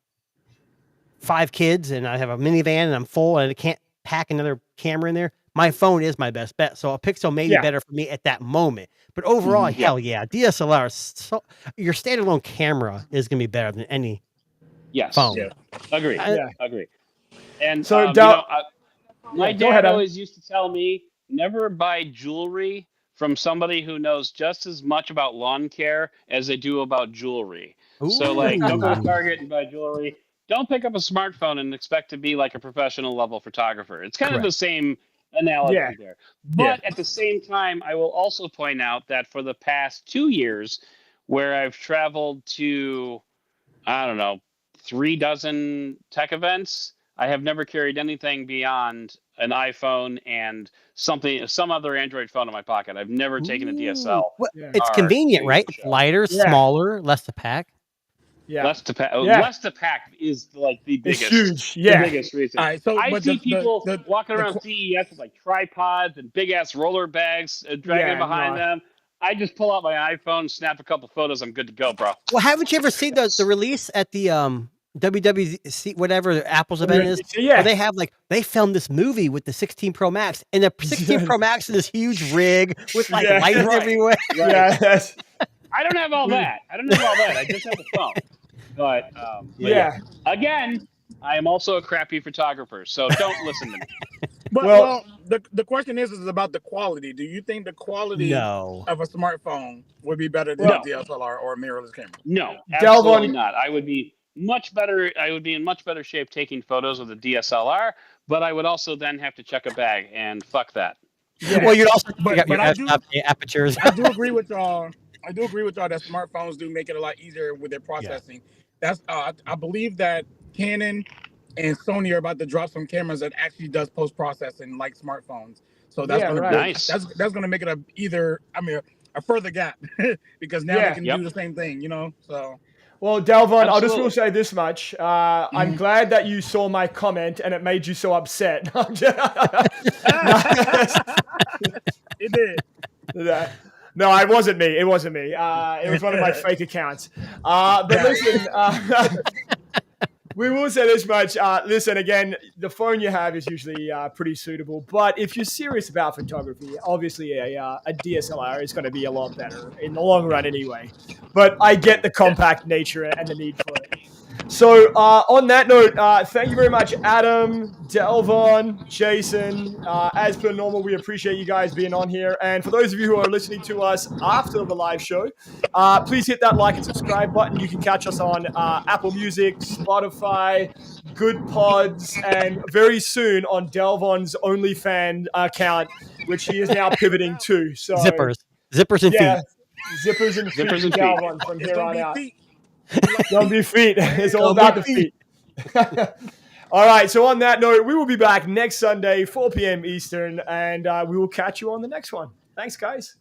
Speaker 6: 5 kids and I have a minivan and I'm full and I can't pack another camera in there, my phone is my best bet. So a Pixel may be
Speaker 4: Yeah.
Speaker 6: better for me at that moment. But overall, hell yeah, DSLR is your standalone camera is going to be better than any
Speaker 5: Yes.
Speaker 6: phone.
Speaker 8: Yeah.
Speaker 5: Agree.
Speaker 4: Yeah.
Speaker 5: Agree. And
Speaker 4: So,
Speaker 5: you
Speaker 4: Del-
Speaker 5: know, my
Speaker 4: Yeah, go ahead,
Speaker 5: dad
Speaker 4: Adam.
Speaker 5: always used to tell me never buy jewelry from somebody who knows just as much about lawn care as they do about jewelry. So, like, don't go to
Speaker 6: Ooh.
Speaker 5: Target and buy jewelry. Don't pick up a smartphone and expect to be like a professional level photographer. It's kind of the same analogy
Speaker 4: Yeah.
Speaker 5: there. But at the same time, I will also point out that for the past 2 years, where I've traveled to, I don't know, 3 dozen tech events, I have never carried anything beyond an iPhone and some other Android phone in my pocket. I've never taken a DSL.
Speaker 6: Well,
Speaker 4: Yeah.
Speaker 6: it's
Speaker 5: Or
Speaker 6: convenient,
Speaker 5: a
Speaker 6: right? It's
Speaker 5: show.
Speaker 6: lighter,
Speaker 4: Yeah.
Speaker 6: smaller, less to pack.
Speaker 4: Yeah.
Speaker 5: Less to pack.
Speaker 4: Yeah.
Speaker 5: Less to pack is like the
Speaker 4: It's
Speaker 5: biggest.
Speaker 4: huge.
Speaker 5: The
Speaker 4: Yeah.
Speaker 5: biggest reason.
Speaker 8: All right. So
Speaker 5: I
Speaker 8: but
Speaker 5: see people walking
Speaker 8: the
Speaker 5: around
Speaker 8: qu-
Speaker 5: CES with like tripods and big ass roller bags dragging
Speaker 4: Yeah,
Speaker 5: behind
Speaker 4: no.
Speaker 5: them. I just pull out my iPhone, snap a couple photos. I'm good to go, bro.
Speaker 6: Well, haven't you ever seen the release at the WWDC, whatever Apple's event is?
Speaker 4: Yeah.
Speaker 6: Where they filmed this movie with the 16 Pro Max, and the 16 Pro Max is this huge rig with like
Speaker 4: Yeah.
Speaker 6: lights
Speaker 5: Right.
Speaker 6: everywhere.
Speaker 4: Yeah. that's-
Speaker 5: I don't have all that. I just have the phone. But
Speaker 4: yeah.
Speaker 5: again, I am also a crappy photographer, so don't listen to me.
Speaker 8: But
Speaker 4: Well-
Speaker 8: the question is about the quality. Do you think the quality
Speaker 6: No.
Speaker 8: of a smartphone would be better than
Speaker 5: No.
Speaker 8: a DSLR or a mirrorless camera?
Speaker 5: No,
Speaker 4: Delve
Speaker 5: absolutely
Speaker 4: on-
Speaker 5: not. I would be much better. I would be in much better shape taking photos with a DSLR, but I would also then have to check a bag, and fuck that.
Speaker 4: Yeah.
Speaker 6: Well, you'd also
Speaker 8: But-
Speaker 6: check out
Speaker 8: but
Speaker 6: your
Speaker 8: I do-
Speaker 6: apertures.
Speaker 8: I do agree with y'all. I do agree with y'all that smartphones do make it a lot easier with their processing. That's I believe that Canon and Sony are about to drop some cameras that actually does post processing like smartphones. So that's
Speaker 4: Yeah,
Speaker 8: gonna
Speaker 4: right.
Speaker 8: be,
Speaker 5: Nice.
Speaker 8: that's gonna make it a further gap because now
Speaker 4: Yeah.
Speaker 8: they can
Speaker 5: Yep.
Speaker 8: do the same thing, you know. So
Speaker 4: Well, Delvon, I just
Speaker 5: Absolutely.
Speaker 4: will say this much. I'm glad that you saw my comment and it made you so upset.
Speaker 8: it did.
Speaker 4: No, it wasn't me. It wasn't me. It was one of my fake accounts. But listen, we will say this much. Listen, again, the phone you have is usually pretty suitable. But if you're serious about photography, obviously a DSLR is going to be a lot better in the long run anyway. But I get the compact nature and the need for it. So on that note, thank you very much, Adam, Delvon, Jason. As per normal, we appreciate you guys being on here. And for those of you who are listening to us after the live show, please hit that like and subscribe button. You can catch us on Apple Music, Spotify, Good Pods, and very soon on Delvon's OnlyFans account, which he is now pivoting to. So
Speaker 6: Zippers and
Speaker 4: yeah,
Speaker 6: feet.
Speaker 4: zippers and
Speaker 5: Zippers and feet.
Speaker 4: Delvon from
Speaker 8: It's
Speaker 4: here
Speaker 8: gonna
Speaker 4: on
Speaker 8: be
Speaker 4: out.
Speaker 8: feet.
Speaker 4: Don't be feet. It's all about the feet. All right. So on that note, we will be back next Sunday, 4 p.m. Eastern, and we will catch you on the next one. Thanks, guys.